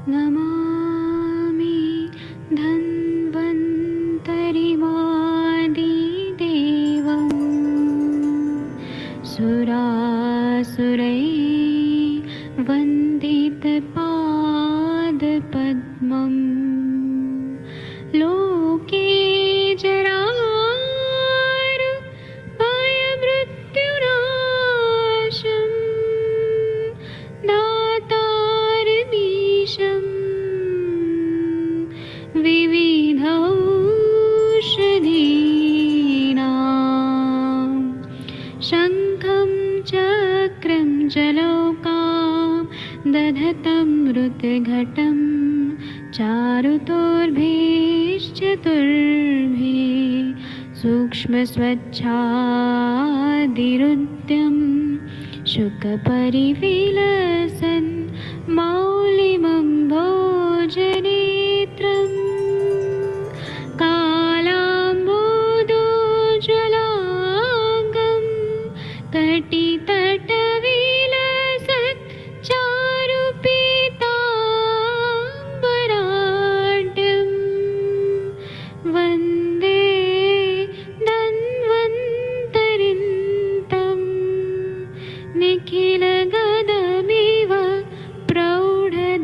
नमामि धन्वन्तरिमादिदेवं सुरासुरैर्वन्दितपादपद्मं लोके जरामृत्युनाशं दातारमीशं विविधौषधीनां शङ्खं चक्रं जलौकां दधतं मृतघटं चारुतोर्भिश्चतुर्भिः सूक्ष्मस्वच्छादिरुद्यं शुकपरिविलसन् मौलिमं भोजनेत्रम् कालाम्बोदोज्ज्वलाङ्गं कटितटविलसत् चारुपीताम्बराढ्यं वन्दे धन्वन्तरिन्तं निखिलगदमिव प्रौढदावाग्निनीलम्।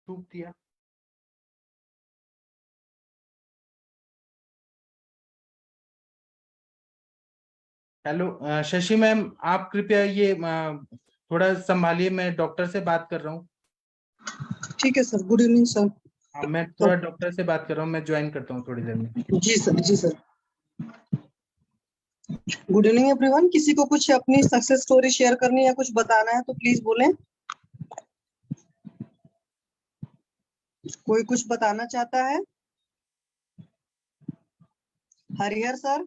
टूक दिया। हेलो शशि मैम, आप कृपया ये थोड़ा संभालिए, मैं डॉक्टर से बात कर रहा हूँ। ठीक है सर। Good evening sir. हाँ, मैं थोड़ा डॉक्टर से बात कर रहा हूँ, मैं ज्वाइन करता हूँ थोड़ी देर में। जी सर, जी सर। Good evening everyone. किसी को कुछ अपनी सक्सेस स्टोरी शेयर करनी है, कुछ बताना है तो प्लीज बोलें। कोई कुछ बताना चाहता है? हरिहर सर।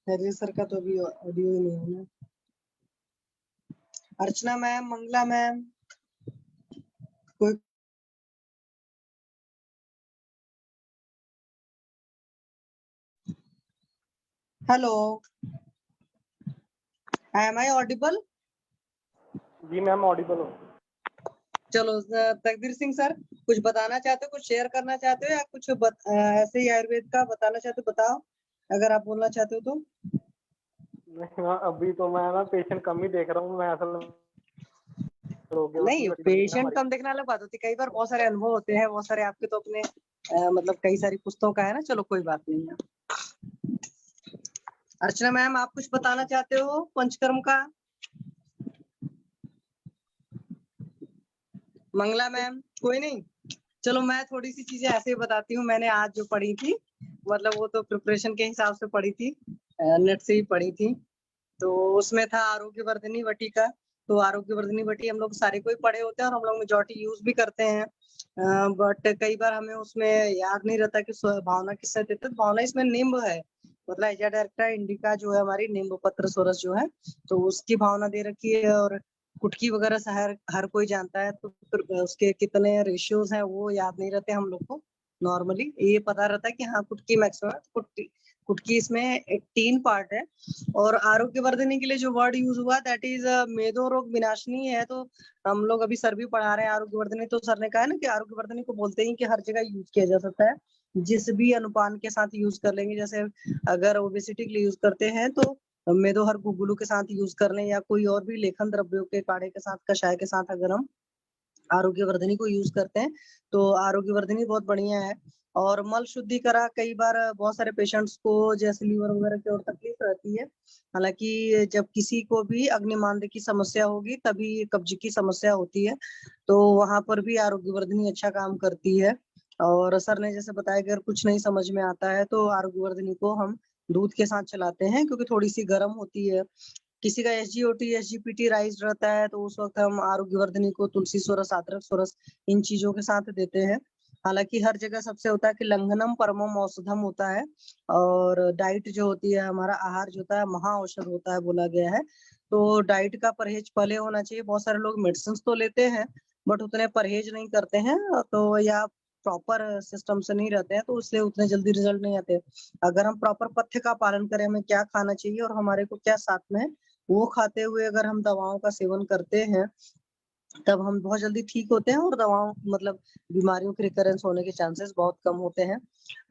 हरिहर सर का तो अभी ऑडियो ही नहीं है ना। अर्चना मैम, मंगला मैम, कोई? Hello, am I audible? जी मैम ऑडिबल हो। चलो तकदीर सिंह सर, कुछ बताना चाहते हो, कुछ शेयर करना चाहते हो, या कुछ ऐसे ही आयुर्वेद का बताना चाहते हो, बताओ अगर आप बोलना चाहते हो तो। नहीं, अभी तो मैं ना पेशेंट कम ही देख रहा हूँ। मैं असल में नहीं, होती है ना पेशेंट हमारी। कम देखने अलग बात होती है, कई बार बहुत सारे अनुभव होते हैं, बहुत सारे आपके तो अपने मतलब कई सारी पुस्तकों का है ना। चलो कोई बात नहीं है। अर्चना मैम, आप कुछ बताना चाहते हो पंचकर्म का? मंगला मैम, कोई नहीं। चलो मैं थोड़ी सी चीजें ऐसे ही बताती हूँ, मैंने आज जो पढ़ी थी, मतलब वो तो प्रिपरेशन के हिसाब से पढ़ी थी, नेट से ही पढ़ी थी। तो उसमें था आरोग्यवर्धिनी वटी का। तो आरोग्यवर्धिनी वटी हम लोग सारे कोई पढ़े होते हैं और हम लोग मेजॉरिटी यूज भी करते हैं, बट कई बार हमें उसमें याद नहीं रहता कि भावना किससे देते। तो भावना इसमें निम्ब है, मतलब एजा डायरेक्टा इंडिका जो है हमारी, निम्ब पत्र सोरस जो है, तो उसकी भावना दे रखी है। और कुटकी वगैरह से हर कोई जानता है, तो फिर उसके कितने रेशियोज हैं वो याद नहीं रहते हम लोग को। नॉर्मली ये पता रहता है कि हाँ कुटकी मैक्सिमम, कुटकी इसमें 18 पार्ट है। और आरोग्यवर्धिनी के लिए जो वर्ड यूज हुआ दैट इज मेदो रोग विनाशिनी है। तो हम लोग अभी सर भी पढ़ा रहे हैं आरोग्यवर्धिनी, तो सर ने कहा ना कि आरोग्यवर्धिनी को बोलते हैं कि हर जगह यूज किया जा सकता है, जिस भी अनुपान के साथ यूज कर लेंगे। जैसे अगर ओबेसिटी के लिए यूज करते हैं तो मेदो हर गुगुलू के साथ यूज कर लें, या कोई और भी लेखन द्रव्यों के काढ़े के साथ, कषाय के साथ अगर हम आरोग्यवर्धिनी को यूज करते हैं तो आरोग्यवर्धिनी बहुत बढ़िया है। और मल शुद्धि करा, कई बार बहुत सारे पेशेंट्स को जैसे लीवर वगैरह की और तकलीफ रहती है। हालांकि जब किसी को भी अग्निमांद्य की समस्या होगी तभी कब्ज की समस्या होती है, तो वहां पर भी आरोग्यवर्धिनी अच्छा काम करती है। और सर ने जैसे बताया कि अगर कुछ नहीं समझ में आता है तो आरोग्यवर्धिनी को हम दूध के साथ चलाते हैं, क्योंकि थोड़ी सी गर्म होती है। किसी का एसजीओटी एसजीपीटी राइज रहता है तो उस वक्त हम आरोग्यवर्धिनी को तुलसी सोरस, अदरक सोरस, इन चीजों के साथ देते हैं। हालांकि हर जगह सबसे होता है कि लंघनम परमम औषधम होता है, और डाइट जो होती है, हमारा आहार जो होता है महा औषध होता है बोला गया है। तो डाइट का परहेज पहले होना चाहिए। बहुत सारे लोग मेडिसिन तो लेते हैं बट उतने परहेज नहीं करते हैं, तो या प्रॉपर सिस्टम से नहीं रहते हैं, तो उससे उतने जल्दी रिजल्ट नहीं आते। अगर हम प्रॉपर पथ्य का पालन करें, हमें क्या खाना चाहिए और हमारे को क्या साथ में, वो खाते हुए अगर हम दवाओं का सेवन करते हैं तब हम बहुत जल्दी ठीक होते हैं, और दवाओं मतलब बीमारियों के रिकरेंस होने के चांसेस बहुत कम होते हैं।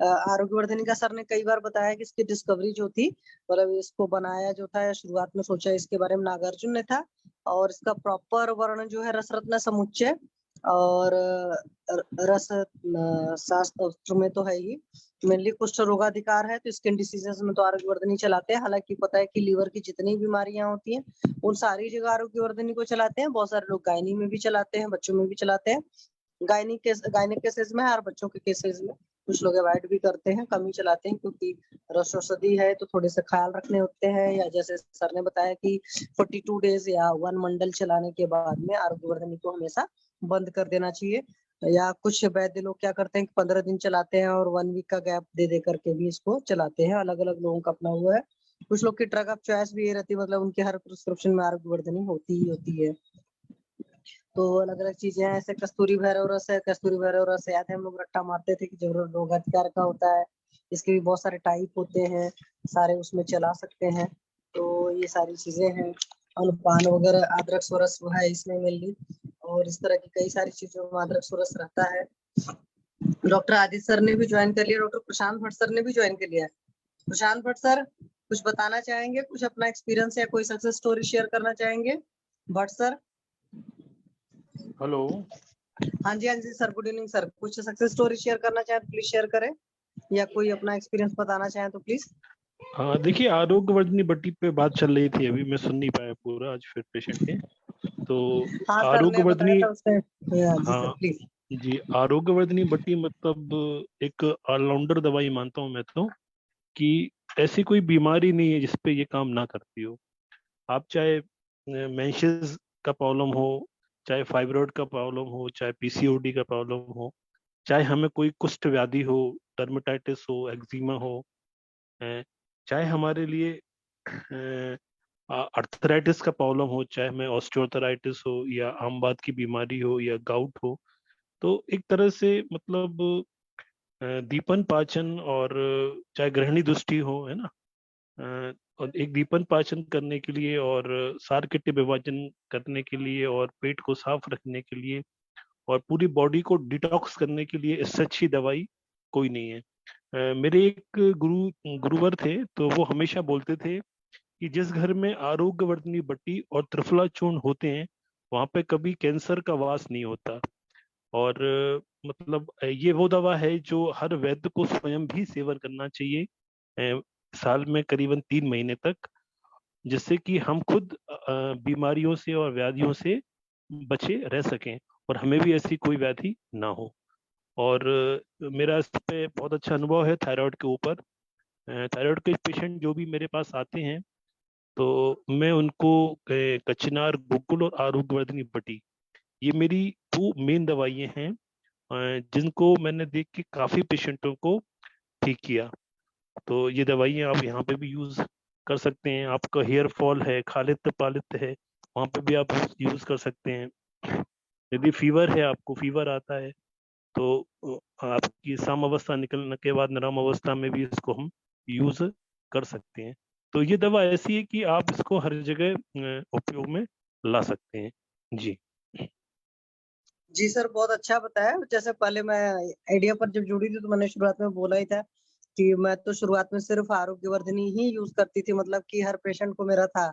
आरोग्यवर्धिनी का सर ने कई बार बताया कि इसकी डिस्कवरी जो थी, मतलब इसको बनाया जो था, शुरुआत में सोचा इसके बारे में नागार्जुन ने था। और इसका प्रॉपर वर्णन जो है रसरत्न समुच्चय और रस शास्त्र में तो है ही। मेनली कुष्ठ रोगाधिकार है तो स्किन डिसीजेस में तो आरोग्यवर्धिनी चलाते हैं। हालांकि पता है कि लीवर की जितनी बीमारियां होती हैं उन सारी जगह आरोग्यवर्धिनी को चलाते हैं। बहुत सारे लोग गायनी में भी चलाते हैं, बच्चों में भी चलाते हैं। गायनिक केसेस में और बच्चों के केसेस में कुछ लोग अवॉइड भी करते हैं, कम ही चलाते हैं, क्योंकि रस औषधि है तो थोड़े से ख्याल रखने होते हैं। या जैसे सर ने बताया कि 42 डेज या 1 मंडल चलाने के बाद में आरोग्यवर्धिनी को हमेशा बंद कर देना चाहिए। या कुछ वैद्य लोग क्या करते हैं कि 15 दिन चलाते हैं और 1 वीक का गैप दे दे करके भी इसको चलाते हैं। अलग अलग लोगों का अपना हुआ है। कुछ लोग की ड्रग ऑफ चॉइस भी ये रहती है, मतलब उनके हर प्रिस्क्रिप्शन में आरोग्यवर्धिनी होती ही होती है। तो अलग अलग चीजें हैं, ऐसे कस्तूरी भैरव रस है। कस्तूरी भैरव रस याद है हम लोग रट्टा मारते थे कि जो रोगाधिकार का होता है, इसके भी बहुत सारे टाइप होते हैं, सारे उसमें चला सकते हैं। तो ये सारी चीजें हैं। अनुपान वगैरह अदरक सोरस वो है इसमें मिली, और इस तरह की कई सारी चीजों में अदरक सोरस रहता है। डॉक्टर आदित्य सर ने भी ज्वाइन कर लिया, डॉक्टर प्रशांत भट्ट सर ने भी ज्वाइन कर लिया है। प्रशांत भट्ट सर कुछ बताना चाहेंगे, कुछ अपना एक्सपीरियंस या कोई सक्सेस स्टोरी शेयर करना चाहेंगे? भट्ट सर। हेलो। हाँ जी सर, गुड इवनिंग सर। कुछ सक्सेस स्टोरी शेयर करना चाहें तो प्लीज शेयर करें, या कोई अपना एक्सपीरियंस बताना चाहें तो प्लीज। हाँ देखिए, आरोग्यवर्धिनी बट्टी पे बात चल रही थी, अभी मैं सुन नहीं पाया पूरा आज फिर पेशेंट के। तो हाँ सर ने बताया आरोग्यवर्धिनी, था उससे। जी सर हाँ प्लीज। जी, आरोग्यवर्धिनी बट्टी मतलब एक ऑलराउंडर दवाई मानता हूँ मैं तो, कि ऐसी कोई बीमारी नहीं है जिसपे ये काम ना करती हो। आप चाहे मेंसेस का प्रॉब्लम हो, चाहे फाइब्रॉइड का प्रॉब्लम हो, चाहे पीसीओडी का प्रॉब्लम हो, चाहे हमें कोई कुष्ठ व्याधि हो, डर्मेटाइटिस हो, एक्जिमा हो, चाहे हमारे लिए अर्थराइटिस का प्रॉब्लम हो, चाहे हमें ऑस्टियोआर्थराइटिस हो, या आम बात की बीमारी हो, या गाउट हो, तो एक तरह से मतलब दीपन पाचन, और चाहे गृहिणी दृष्टि हो, है ना, और एक दीपन पाचन करने के लिए, और सार किट्ट विभाजन करने के लिए, और पेट को साफ रखने के लिए, और पूरी बॉडी को डिटॉक्स करने के लिए इससे अच्छी दवाई कोई नहीं है। मेरे एक गुरुवर थे, तो वो हमेशा बोलते थे कि जिस घर में आरोग्यवर्धिनी बट्टी और त्रिफला चूर्ण होते हैं वहां पे कभी कैंसर का वास नहीं होता। और मतलब ये वो दवा है जो हर वैद्य को स्वयं भी सेवन करना चाहिए साल में करीबन 3 महीने तक, जिससे कि हम खुद बीमारियों से और व्याधियों से बचे रह सकें और हमें भी ऐसी कोई व्याधि ना हो। और मेरा इस पे बहुत अच्छा अनुभव है थायराइड के ऊपर। थायराइड के पेशेंट जो भी मेरे पास आते हैं तो मैं उनको कचनार, गुग्गुल और आरोग्यवर्धिनी बटी, ये मेरी 2 मेन दवाइयाँ हैं जिनको मैंने देख के काफी पेशेंटों को ठीक किया। तो ये दवाइयाँ आप यहाँ पे भी यूज कर सकते हैं। आपका हेयर फॉल है, खालित्य पालित्य है, वहाँ पे भी आप यूज कर सकते हैं। यदि फीवर है, आपको फीवर आता है, तो आपकी साम अवस्था निकलने के बाद नरम अवस्था में भी इसको हम यूज कर सकते हैं। तो ये दवा ऐसी है कि आप इसको हर जगह उपयोग में ला सकते हैं। जी जी सर, बहुत अच्छा बताया। जैसे पहले मैं आइडिया पर जब जुड़ी थी तो मैंने शुरुआत में बोला ही था कि मैं तो शुरुआत में सिर्फ आरोग्यवर्धिनी ही यूज करती थी, मतलब कि हर पेशेंट को मेरा था।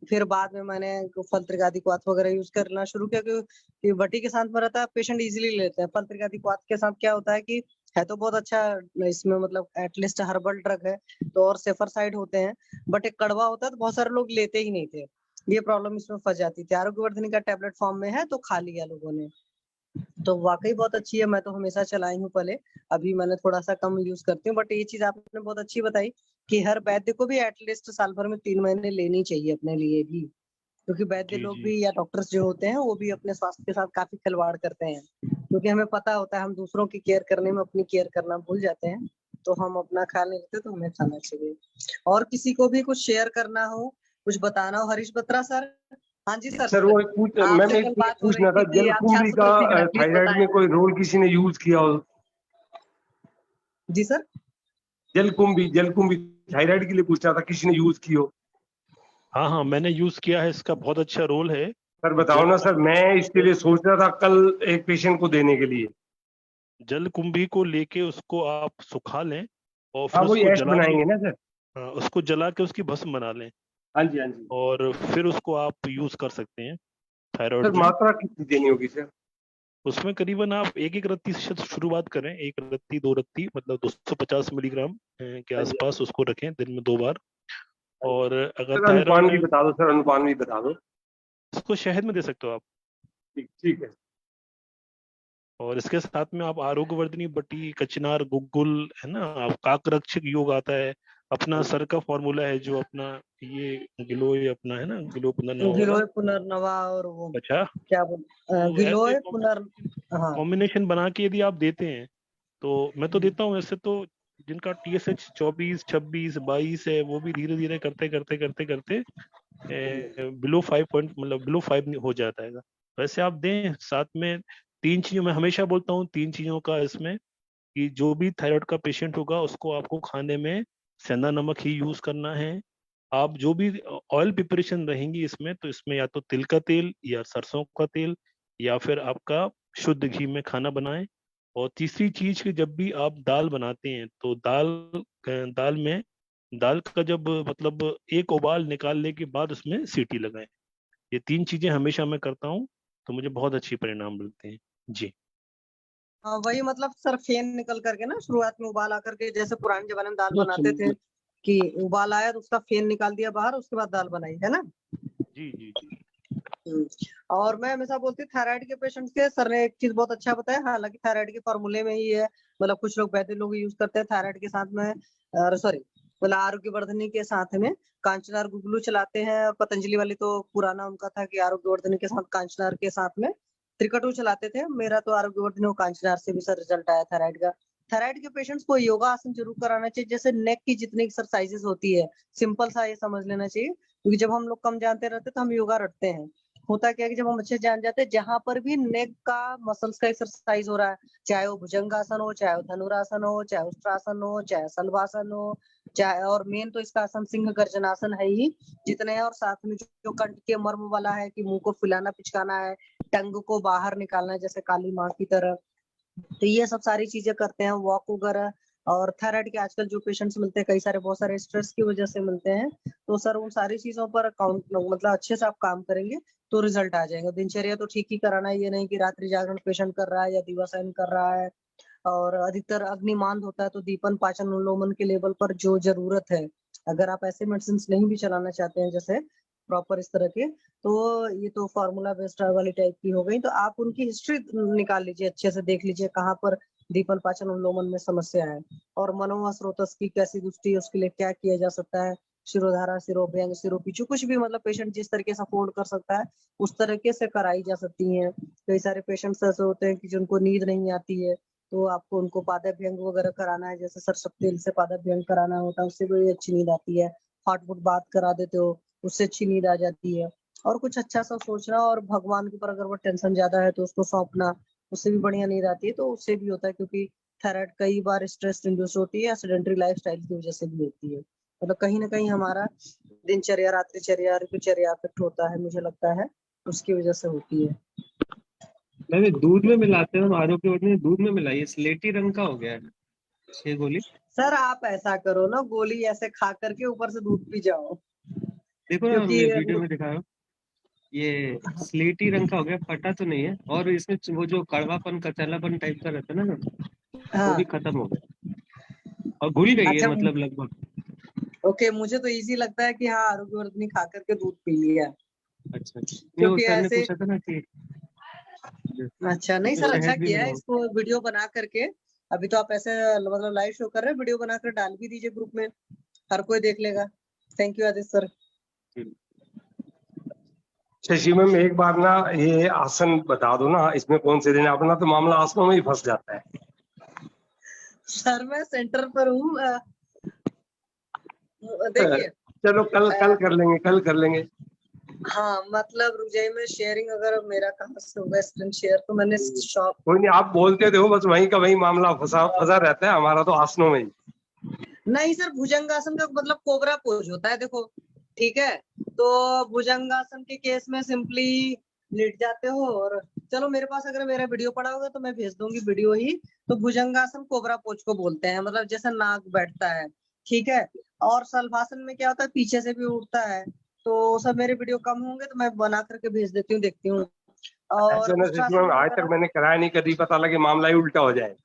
फिर बाद में मैंने फल त्रिकादि क्वाथ वगैरह यूज करना शुरू किया क्योंकि बटी के साथ में रहता है, पेशेंट इजीली लेते हैं। फल त्रिकादि क्वाथ के साथ क्या होता है कि है तो बहुत अच्छा इसमें, मतलब एटलीस्ट हर्बल ड्रग है तो और सेफर साइड होते हैं, बट एक कड़वा होता है तो बहुत सारे लोग लेते ही नहीं थे। ये प्रॉब्लम इसमें फंस जाती थी। आरोग्यवर्धिनी का टेबलेट फॉर्म में है तो खा लिया लोगों ने, तो वाकई बहुत अच्छी है। मैं तो हमेशा चलाई हूँ पहले, अभी मैंने थोड़ा सा कम यूज करती हूँ। बट ये चीज आपने बहुत अच्छी बताई कि हर वैद्य को भी एटलीस्ट साल भर में 3 महीने लेनी चाहिए अपने लिए भी, क्योंकि वैद्य जी लोग जी भी या डॉक्टर्स जो होते हैं वो भी अपने स्वास्थ्य के साथ काफी खिलवाड़ करते हैं, क्योंकि हमें पता होता है हम दूसरों की केयर करने में अपनी केयर करना भूल जाते हैं। तो हम अपना ख्याल नहीं रखते, तो हमें खाना चाहिए। और किसी को भी कुछ शेयर करना हो, कुछ बताना हो, हरीश बत्रा सर। हाँ जी सर, सर वो मैम आपसे एक कल ये बात हो रही पूछना था, थी कि आप जलकुंभी का 400 ग्राम, प्लीज थायराइड बताएं। में कोई रोल किसी ने यूज किया हो? जी सर। जलकुंभी थायराइड के लिए पूछना था, किसी ने यूज की हो? हाँ हाँ, मैंने यूज किया है, इसका बहुत अच्छा रोल है। सर बताओ ना सर, मैं इसके लिए सोच रहा था कल एक पेशेंट को देने के लिए। जलकुंभी को लेके उसको आप सुखा लें और फिर हाँ वही उसको ऐश जला के, बनाएंगे ना सर? उसको जला के उसकी भस्म बना लें हाँ जी हाँ जी। और फिर उसको आप यूज कर सकते हैं थायराइड सर में। मात्रा कितनी देनी होगी सर? उसमें करीबन आप 1 रत्ती से शुरुआत करें, 1 रत्ती 2 रत्ती, मतलब 250 मिलीग्राम के हाँ जी आसपास उसको रखें दिन में 2 बार। हाँ जी। और अगर सर थायराइड अनुपान भी है, बता दो सर, अनुपान भी बता दो। इसको शहद में दे सकते हो आप। ठीक ठीक है। और इसके साथ में आप आरोग्यवर्धिनी बटी, कचनार, गुग्गुल, है ना, आप काकरक्षक योग आता है, अपना सर का फॉर्मूला है जो अपना ये गिलोय अपना है ना, गिलो पुनर्नवा वाला। गिलोय पुनर्नवा और वो अच्छा, क्या बोल, तो ऐसे गिलोय पुनर, हाँ। कॉम्बिनेशन बना के यदि आप देते हैं तो मैं तो देता हूँ ऐसे तो, जिनका TSH 24, 26, 22 है वो भी धीरे धीरे करते करते करते करते बिलो 5 पॉइंट, मतलब बिलो 5 हो जाता है। वैसे आप दें साथ में 3 चीजों, मैं हमेशा बोलता हूँ 3 चीजों का इसमें, कि जो भी थायराइड का पेशेंट होगा उसको आपको खाने में सेंधा नमक ही यूज करना है। आप जो भी ऑयल प्रिपरेशन रहेंगी इसमें, तो इसमें या तो तिल का तेल या सरसों का तेल या फिर आपका शुद्ध घी में खाना बनाएं। और तीसरी चीज कि जब भी आप दाल बनाते हैं तो दाल में, दाल का जब मतलब एक उबाल निकालने के बाद उसमें सीटी लगाएं। ये 3 चीजें हमेशा मैं करता हूँ, तो मुझे बहुत अच्छी परिणाम मिलते हैं। जी हाँ, वही मतलब सर फेन निकल करके ना, शुरुआत में उबाल आकर के, जैसे पुराने जमाने में दाल बनाते थे कि उबाल आया तो उसका फेन निकाल दिया बाहर, उसके बाद दाल बनाई, है ना। जी जी जी। और मैं हमेशा बोलती हूँ थायराइड के पेशेंट्स के, सर ने एक चीज बहुत अच्छा बताया, हालांकि थायराइड के फॉर्मूले में ही है, मतलब कुछ लोग वैद्य लोग यूज करते हैं थायराइड के साथ में, सॉरी मतलब आरोग्यवर्धनी के साथ में कांचनार गुगलू चलाते हैं। और पतंजलि वाली तो पुराना उनका था कि आरोग्यवर्धनी के साथ कांचनार के साथ में त्रिकटु चलाते थे। मेरा तो आरोग्यवर्धनी और कांचनार से भी सर रिजल्ट आया थायराइड का। थायराइड के पेशेंट्स को योगा आसन जरूर कराना चाहिए, जैसे नेक की जितनी एक्सरसाइजेस होती है, सिंपल सा ये समझ लेना चाहिए, क्योंकि जब हम लोग कम जानते रहते तो हम योगा रटते हैं। होता क्या है कि जब हम अच्छे जान जाते हैं, जहां पर भी नेक का मसल्स का एक्सरसाइज हो रहा है, चाहे वो भुजंगासन हो, चाहे वो धनुरासन हो, चाहे उष्ट्रासन हो, चाहे शलभासन हो, चाहे, और मेन तो इसका आसन सिंह गर्जनासन है ही जितने हैं। और साथ में जो कंठ के मर्म वाला है कि मुंह को फुलाना पिचकाना है, टंग को बाहर निकालना है जैसे काली माँ की तरह। तो ये सब सारी चीजें करते हैं, वॉक वगैरह। और थायराइड के आजकल जो पेशेंट्स मिलते हैं कई सारे, बहुत सारे स्ट्रेस की वजह से मिलते हैं, तो सर उन सारी चीजों पर काउंट मतलब अच्छे से आप काम करेंगे तो रिजल्ट आ जाएगा। दिनचर्या तो ठीक ही कराना है, ये नहीं कि रात्रि जागरण पेशेंट कर रहा है या दिवासन कर रहा है। और अधिकतर अग्निमांद होता है तो दीपन पाचन अनुलोमन के लेवल पर जो जरूरत है, अगर आप ऐसे मेडिसिन नहीं भी चलाना चाहते हैं जैसे प्रॉपर इस तरह के, तो ये तो फॉर्मूला बेस्ड वाली टाइप की हो गई, तो आप उनकी हिस्ट्री निकाल लीजिए, अच्छे से देख लीजिए कहाँ पर दीपन पाचन अनुलोमन में समस्या है, और मनोवा स्रोतस की कैसी दृष्टि है, उसके लिए क्या किया जा सकता है। शिरोधारा, सिरोभ्यंग, सिरोपीछू, कुछ भी मतलब पेशेंट जिस तरीके से अफोर्ड कर सकता है उस तरीके से कराई जा सकती है। कई सारे पेशेंट्स ऐसे होते हैं कि जिनको नींद नहीं आती है, तो आपको उनको पादाभ्यंग वगैरह कराना है, जैसे सरसों तेल से पादाभ्यंग कराना होता है, उससे भी अच्छी नींद आती है। हॉट वुड बात करा देते हो, उससे अच्छी नींद आ जाती है। और कुछ अच्छा सा सोचना, और भगवान के ऊपर अगर वो टेंशन ज्यादा है तो उसको सौंपना, उससे भी बढ़िया नींद आती है। तो उससे भी होता है, क्योंकि थायराइड कई बार स्ट्रेस इंड्यूस होती है, सेडेंटरी लाइफस्टाइल की वजह से भी होती है। मतलब कहीं ना कहीं हमारा दिनचर्या, रात्रिचर्या, ऋतुचर्या अफेक्ट होता है, मुझे लगता है उसकी वजह से होती है। नहीं, दूध में मिलाते हैं, आरोग्यवर्धन दूध में मिलाइए, स्लेटी रंग का हो गया है 6 गोली। सर आप ऐसा करो ना, गोली ऐसे खा करके ऊपर से दूध पी जाओ, देखो ना, क्योंकि मैं वीडियो में दिखाया हूं, ये स्लेटी रंग का हो गया, फटा तो नहीं है, और इसमें वो जो कड़वापन कचलापन टाइप का रहता है ना, वो भी हाँ। खत्म हो गया और घुल गई है, अच्छा, मतलब लगभग। ओके, मुझे तो इजी लगता है कि हाँ आरोग्यवर्धनी खा करके दूध पी लिया, अच्छा, नहीं वो क्योंकि सर ने ऐसे। पूछा था ना कि अच्छा, नहीं इसमें सर, अच्छा शहद भी किया है, मिलाओ। इसको वीडियो बना करके। अभी तो आप ऐसे मतलब लाइव शो कर रहे हैं, वीडियो बनाकर डाल भी दीजिए ग्रुप में, हर कोई देख लेगा। Thank you Aditya sir. Shashi ma'am, एक बार ना ये आसन बता दो ना, इसमें कौन से देना, अपना तो मामला आसनों में ही फंस जाता है। सर मैं सेंटर पर हूँ, देखिए। चलो कल कर लेंगे, कल कर लेंगे। हाँ, मतलब रुजाई में शेयरिंग अगर मेरा कहाँ से होगा स्क्रीन शेयर, तो मैंने शॉप। कोई नहीं, आप बोलते थे, बस वहीं का वहीं मामला फंसा फंसा रहता है हमारा तो आसनों में ही। नहीं सर, भुजंगासन का मतलब कोबरा पोज होता है, देखो ठीक है। तो भुजंगासन के केस में सिंपली लेट जाते हो, और चलो मेरे पास अगर मेरा वीडियो पड़ा होगा तो मैं भेज दूंगी वीडियो ही। तो भुजंगासन कोबरा पोज को बोलते हैं, मतलब जैसे नाग बैठता है, ठीक है। और शलभासन में क्या होता है, पीछे से भी उठता है। तो सब मेरे वीडियो कम होंगे तो मैं बना करके भेज देती हूँ, देखती हूँ। और ऐसे ना शशि उष्ट्रासन मैम, आज तक वगैरह मैंने कराया नहीं, कभी पता लगे मामला ही उल्टा हो जाए।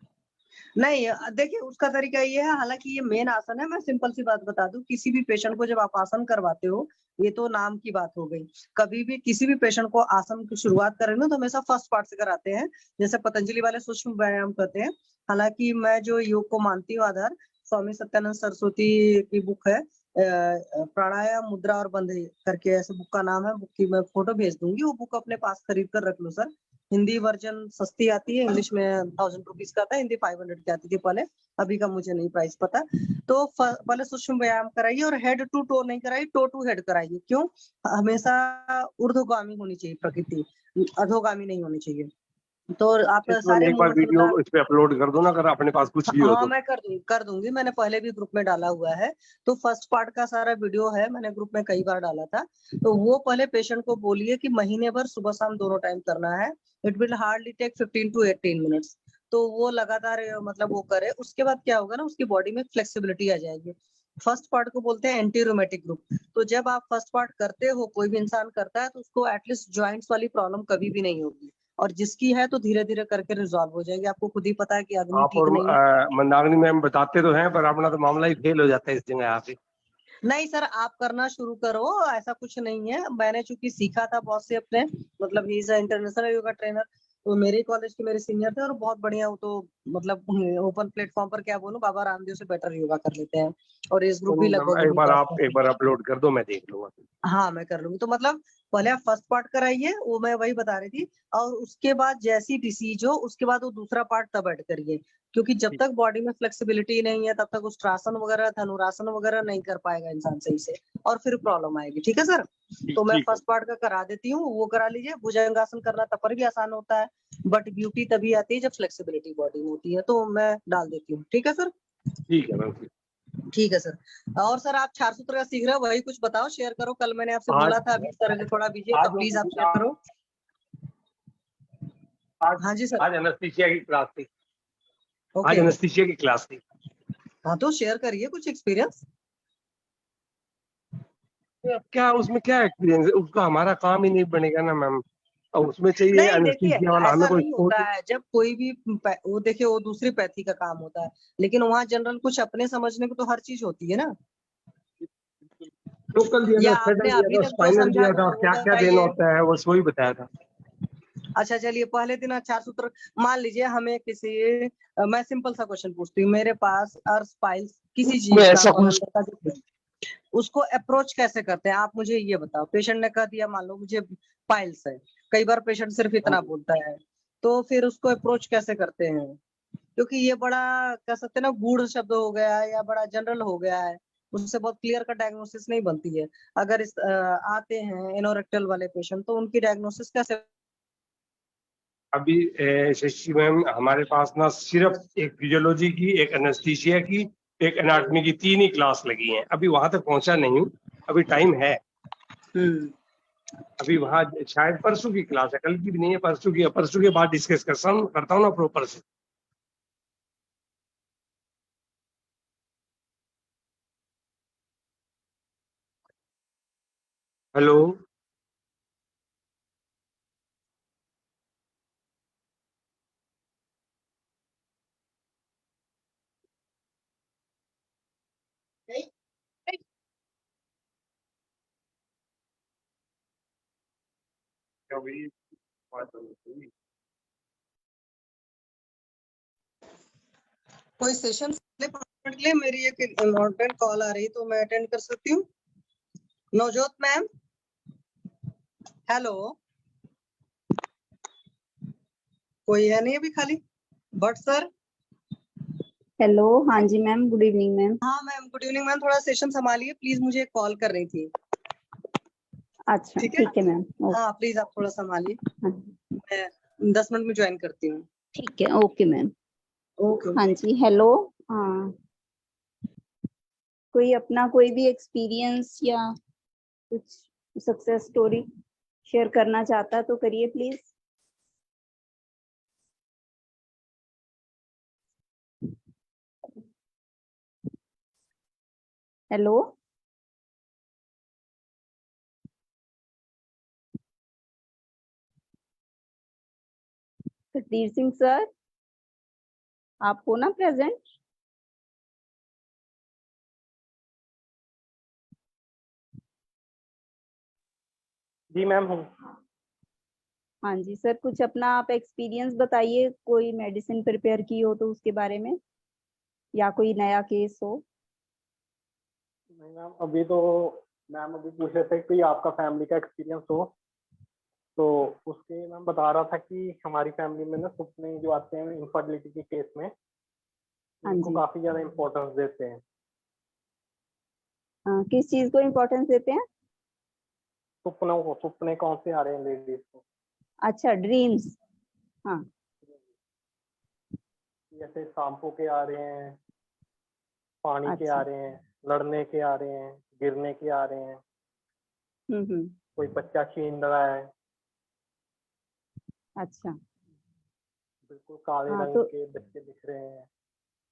नहीं, देखिए उसका तरीका ये है, हालांकि ये मेन आसन है। मैं सिंपल सी बात बता दूं, किसी भी पेशेंट को जब आप आसन करवाते हो, ये तो नाम की बात हो गई, कभी भी किसी भी पेशेंट को आसन की शुरुआत करें ना तो हमेशा फर्स्ट पार्ट से कराते हैं, जैसे पतंजलि वाले सूक्ष्म व्यायाम करते हैं। हालांकि मैं जो योग को मानती हूँ आधार, स्वामी सत्यानंद सरस्वती की बुक है प्राणायाम, मुद्रा और बंध करके, ऐसे बुक का नाम है। बुक की मैं फोटो भेज दूंगी, वो बुक अपने पास खरीद कर रख लो सर। हिंदी वर्जन सस्ती आती है, इंग्लिश में 1000 रुपीज का आता है, हिंदी 500 की आती थी पहले, अभी का मुझे नहीं प्राइस पता। तो पहले सूक्ष्म व्यायाम कराइए, और हेड टू टो नहीं कराइए, टो टू हेड कराइए। क्यों? हमेशा ऊर्ध्वगामी होनी चाहिए प्रकृति, अधोगामी नहीं होनी चाहिए। तो आप सारे एक बार मूवमेंट्स वीडियो मतलब। इस पे अपलोड कर दो ना, अगर अपने पास कुछ भी हो हाँ, तो। मैं कर दूंगी, मैंने पहले भी ग्रुप में डाला हुआ है। तो फर्स्ट पार्ट का सारा वीडियो है, मैंने ग्रुप में कई बार डाला था। तो वो पहले पेशेंट को बोलिए कि महीने भर सुबह शाम दोनों टाइम करना है। It will hardly take 15 to 18 minutes. तो वो लगातार मतलब वो करे, उसके बाद क्या होगा ना, उसकी बॉडी में फ्लेक्सिबिलिटी आ जाएगी। फर्स्ट पार्ट को बोलते हैं एंटी रोमेटिक ग्रुप। तो जब आप फर्स्ट पार्ट करते हो, कोई भी इंसान करता है, तो उसको एटलीस्ट ज्वाइंट्स वाली प्रॉब्लम कभी भी नहीं होगी, और जिसकी है तो धीरे धीरे करके रिजॉल्व हो जाएगी। आपको खुद ही पता है कि अग्नि आप ठीक और नहीं है। मंदाकिनी मैम बताते तो हैं, पर अपना तो मामला ही फेल हो जाता है इस जगह यहाँ पे। नहीं सर, आप करना शुरू करो, ऐसा कुछ नहीं है। मैंने चूंकि सीखा था बहुत से अपने, मतलब he is international yoga trainer, तो मेरे कॉलेज के मेरे सीनियर थे, और बहुत बढ़िया। वो तो मतलब ओपन प्लेटफॉर्म पर क्या बोलूं, बाबा रामदेव से बेटर योगा कर लेते हैं, और एज ग्रुप भी लगभग एक उन्हीं बार के आप आसपास एक है। बार अपलोड कर दो, मैं देख लूंगा। हाँ, मैं कर लूंगी। तो मतलब पहले आप फर्स्ट पार्ट कराइए, वो मैं वही बता रही थी, और उसके बाद जैसी डिसीज हो उसके बाद वो दूसरा पार्ट तब ऐड करिए, क्योंकि जब तक बॉडी में फ्लेक्सिबिलिटी नहीं है तब तक उष्ट्रासन वगैरह, धनुरासन वगैरह नहीं कर पाएगा इंसान सही से, और फिर प्रॉब्लम आएगी। ठीक है सर? तो मैं ठीक है। फर्स्ट पार्ट का करा देती हूँ, वो करा लीजिए। भुजंगासन करना तब पर भी आसान होता है, बट ब्यूटी तभी आती है जब फ्लेक्सिबिलिटी बॉडी में होती है। तो मैं डाल देती हूँ, ठीक है सर? ठीक है मैम। ठीक है सर। और सर आप क्षार सूत्र का सीख रहे हो, वही कुछ बताओ, शेयर करो। कल मैंने आपसे आज बोला था, अभी सर थोड़ा बिजी है, तो आज प्लीज आप शेयर करो। हाँ जी सर। आज एनेस्थीसिया की क्लास थी। आज ओके। एनेस्थीसिया की क्लास थी। हाँ तो शेयर करिए कुछ एक्सपीरियंस। अब क्या उसमें क्या एक्सपीरियंस है, उसका हमारा काम ही नहीं बनेगा ना मैम। और उसमें चाहिए नहीं देखिए, एनेस्थीसिया वाला, हमें ऐसा कोई नहीं होता है जब कोई भी वो देखिए वो दूसरी पैथी का काम होता है, लेकिन वहाँ जनरल कुछ अपने समझने को तो हर चीज होती है ना। लोकल दिया या था, आपने सर्जन दिया अभी था, तक जो स्पाइनल समझा दिया था, वो और क्या क्या देना बताइए। होता है बस वही बताया था। अच्छा चलिए, पहले दिन 4 सूत्र मान लीजिए हमें किसी मैं सिंपल सा क्वेश्चन पूछती हूँ, मेरे पास अर्स पाइल्स किसी मैं चीज का ऐसा और कुछ अंदर का जो उसको अप्रोच कैसे करते हैं, आप मुझे ये बताओ। पेशेंट ने कह दिया मान लो मुझे पाइल्स है, कई बार पेशेंट सिर्फ इतना बोलता है, तो फिर उसको अप्रोच कैसे करते हैं, क्योंकि ये बड़ा कह सकते हैं ना गूढ़ शब्द हो गया है या बड़ा जनरल हो गया है, उससे बहुत क्लियर का डायग्नोसिस नहीं बनती है। अगर आते हैं एनोरेक्टल वाले पेशेंट तो उनकी डायग्नोसिस कैसे। अभी शशि मैम हमारे पास ना सिर्फ एक फिजियोलॉजी की, एक एनेस्थीसिया की, एक एनाटॉमी की 3 ही क्लास लगी हैं। अभी वहां तक पहुंचा नहीं हूँ, अभी टाइम है। अभी वहां शायद परसों की क्लास है, कल की भी नहीं है, परसों की है। परसों के बाद डिस्कस करता हूँ ना प्रॉपर से। हेलो। कोई सेशन के लिए मेरी एक इम्पोर्टेंट कॉल आ रही तो मैं अटेंड कर सकती हूँ। नवजोत मैम, हेलो, कोई है नहीं अभी खाली। But sir. हेलो, हाँ जी मैम, गुड इवनिंग मैम। हाँ मैम गुड इवनिंग मैम, थोड़ा सेशन संभालिए प्लीज, मुझे एक कॉल कर रही थी। अच्छा ठीक है मैम। हाँ प्लीज आप थोड़ा संभालिए, हाँ, मैं 10 मिनट में ज्वाइन करती हूँ। ठीक है, ओके मैम। ओके। हाँ जी, हेलो। हाँ, कोई अपना कोई भी एक्सपीरियंस या कुछ सक्सेस स्टोरी शेयर करना चाहता तो करिए please. Hello, Satbir Singh sir, आप हो ना प्रेजेंट? जी मैम हूँ। हाँ जी सर, कुछ अपना आप एक्सपीरियंस बताइए, कोई मेडिसिन प्रिपेयर की हो तो उसके बारे में, या कोई नया केस हो। नहीं मैम, अभी तो मैम अभी पूछ रहे थे कि आपका फैमिली का एक्सपीरियंस हो, तो उसके मैम बता रहा था कि हमारी फैमिली में ना सपने जो आते हैं इनफर्टिलिटी के केस में हाँ उनको जी। काफी ज्यादा इम्पोर्टेंस देते हैं। किस चीज को इम्पोर्टेंस देते हैं? सपनों को, सपने कौन से आ रहे हैं लेडीज को। अच्छा, ड्रीम्स। हाँ। जैसे सांपों के आ रहे हैं, पानी के आ अच्छा। रहे हैं, लड़ने के आ रहे हैं, गिरने के आ रहे हैं, हम्म। कोई बच्चा छीन रहा है, अच्छा। बिल्कुल काले हाँ रंग तो के बच्चे दिख रहे हैं।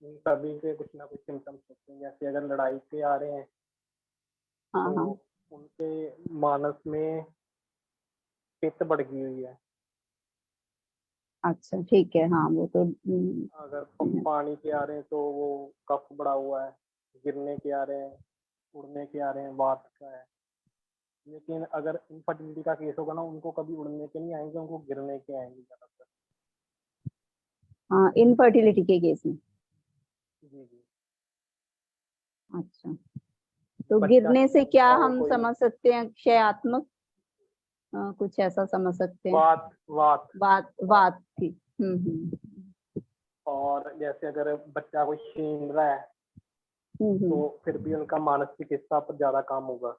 इन सभी के कुछ ना कुछ सिम्टम्स होते हैं। जैसे अगर लड़ाई के आ रहे हैं हाँ तो हाँ। उनके मानस में पित्त बढ़ गई हुई है। अच्छा ठीक है, हाँ वो तो अगर पानी के आ रहे हैं तो वो कफ बढ़ा हुआ है, गिरने के आ रहे हैं, उड़ने के आ रहे हैं, वात का है। लेकिन अगर इनफर्टिलिटी का केस होगा ना, उनको कभी उड़ने के नहीं आएंगे, उनको गिरने के आएंगे ज्यादातर। हाँ, इनफर्टिलिटी के केस में। जी जी। अच्छा, तो बच्चा गिरने से क्या और हम कोई समझ सकते हैं? क्षयात्मक कुछ ऐसा समझ सकते हैं? वात वात बात बात थी। हम्म। और जैसे अगर बच्चा कोई छीन रहा है तो हम्म। फिर भी उनका मानसिक हिस्सा पर ज्यादा काम होगा।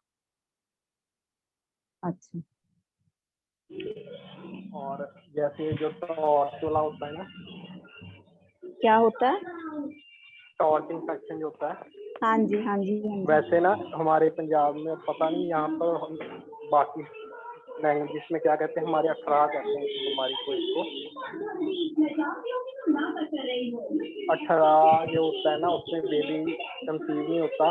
अच्छा। और जैसे जो टॉर्च वाला होता है ना, क्या होता है? टॉर्च इन्फेक्शन जो होता है, हाँ जी हाँ जी हाँ जी। वैसे ना हमारे पंजाब में पता नहीं, यहाँ पर बाकी लैंग्वेज में क्या कहते हैं, हमारे अठरा कहते हैं इस बीमारी को, इसको अठरा जो होता है ना, उसमें बेबी कंसीव नहीं होता।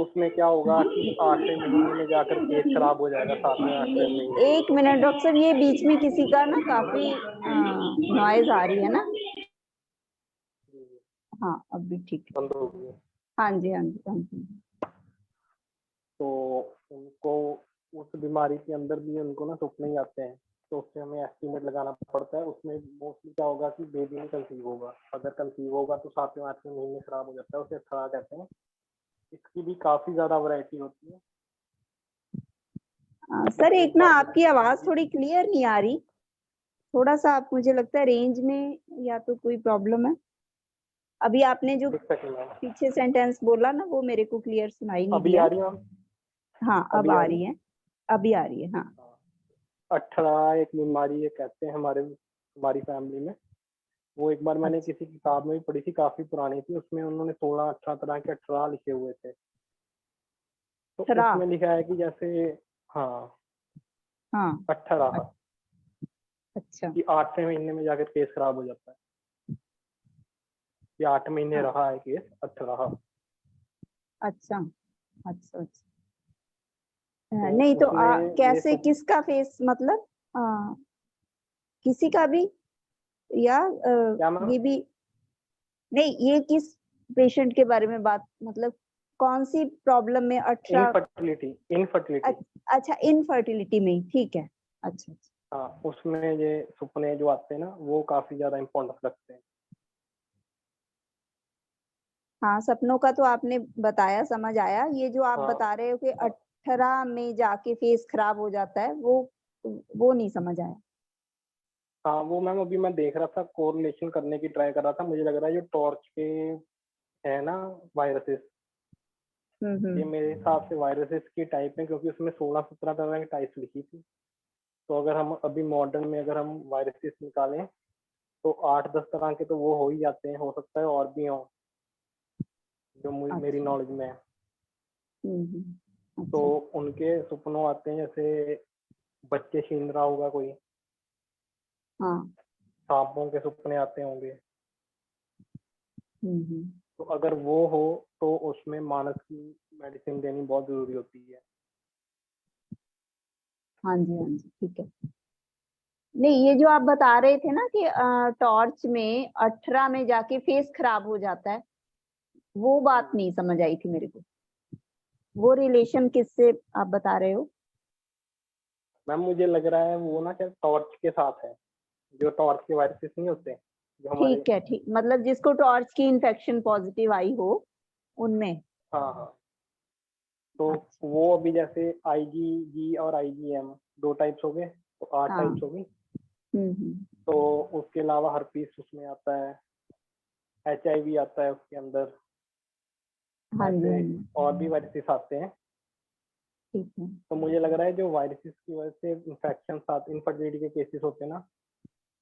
उसमें क्या होगा कि 8वें महीने में जाकर केस खराब हो जाएगा, 7वें 8वें महीने। एक मिनट डॉक्टर साहब, ये बीच में किसी का ना काफी नॉइज आ रही है ना। हाँ अब भी ठीक है। बंद हो गई। हाँ जी हाँ जी हाँ जी। तो उनको उस बीमारी के अंदर भी उनको ना सपने ही आते हैं, तो उससे हमें एस्टिमेट लगाना पड़ता है। उसमें मोस्टली क्या होगा कि बेबी नहीं कंसीव होगा। अगर कंसीव होगा तो 7वें 8वें महीने खराब हो जाता है, उसे अठारह कहते हैं। इसकी भी काफी ज्यादा वैरायटी होती है। सर एक ना आपकी आवाज थोड़ी क्लियर नहीं आ रही, थोड़ा सा आप, मुझे लगता है रेंज में या तो कोई प्रॉब्लम है। अभी आपने जो पीछे सेंटेंस बोला ना, वो मेरे को क्लियर सुनाई नहीं अभी दिया। आ रही है मैम? हाँ अब आ रही है, अभी आ रही है। हाँ 18 एक बीमारी ये कहते हैं हमारी फैमिली में। वो एक बार मैंने किसी किताब में भी पढ़ी थी, काफी पुरानी थी। उसमें उन्होंने 16-18 तरह के 18 लिखे हुए थे। तो उसमें लिखा है कि जैसे हाँ 18 अच्छा कि 8वें महीने में जाकर केस खराब हो जाता है, कि 8 महीने रहा है केस 18। अच्छा अच्छा अच्छा। नहीं तो कैसे, किसका फेस मतलब किसी का भी, या ये भी नहीं, ये किस पेशेंट के बारे में बात, मतलब कौन सी प्रॉब्लम में 18? इनफर्टिलिटी। अच्छा इनफर्टिलिटी में, ठीक है। अच्छा अच्छा। हाँ उसमें ये सपने जो आते हैं ना, वो काफी ज्यादा इम्पोर्टेंस रखते हैं। हाँ सपनों का तो आपने बताया, समझ आया। ये जो आप हाँ। बता रहे हो कि 18 में जाके फेस खराब हो जाता है, वो नहीं समझ आया। हाँ वो मैम अभी मैं देख रहा था, कोरिलेशन करने की ट्राई कर रहा था। मुझे लग रहा है जो टॉर्च के है ना वायरसेस, ये मेरे हिसाब से वायरसेस की टाइप है, क्योंकि उसमें 16-17 तरह की टाइप्स लिखी थी। तो अगर हम अभी मॉडर्न में अगर हम वायरसेस निकालें तो 8-10 तरह के तो वो हो ही जाते हैं। हो सकता है और भी हो, जो मेरी नॉलेज में है। तो उनके सपनों आते हैं, जैसे बच्चे छीन रहा होगा कोई, सांपों के सपने आते होंगे। तो अगर वो हो तो उसमें मानस की मेडिसिन देनी बहुत जरूरी होती है। हाँ जी हाँ जी ठीक है। नहीं, ये जो आप बता रहे थे ना कि टॉर्च में 18 में जाके फेस खराब हो जाता है, वो बात नहीं समझ आई थी मेरे को। वो रिलेशन किससे आप बता रहे हो? मैम मुझे लग रहा है वो ना क्या टॉर्च के साथ है, जो टॉर्च के वायरसेस नहीं होते जो हमारे। ठीक है, ठीक, मतलब जिसको टॉर्च की इन्फेक्शन पॉजिटिव आई हो उनमें। हाँ हाँ। तो वो अभी जैसे IgG और IgM 2 टाइप्स हो गए, तो 8 टाइप्स हो गई। तो उसके अलावा हर्पीस उसमें आता है, HIV आता है उसके अंदर। हाँ ऐसे जी और भी वायरसेस आते हैं। ठीक है। तो मुझे लग रहा है जो वायरसेस की वजह से इन्फेक्शन साथ इनफर्टिलिटी के केसेस होते हैं ना,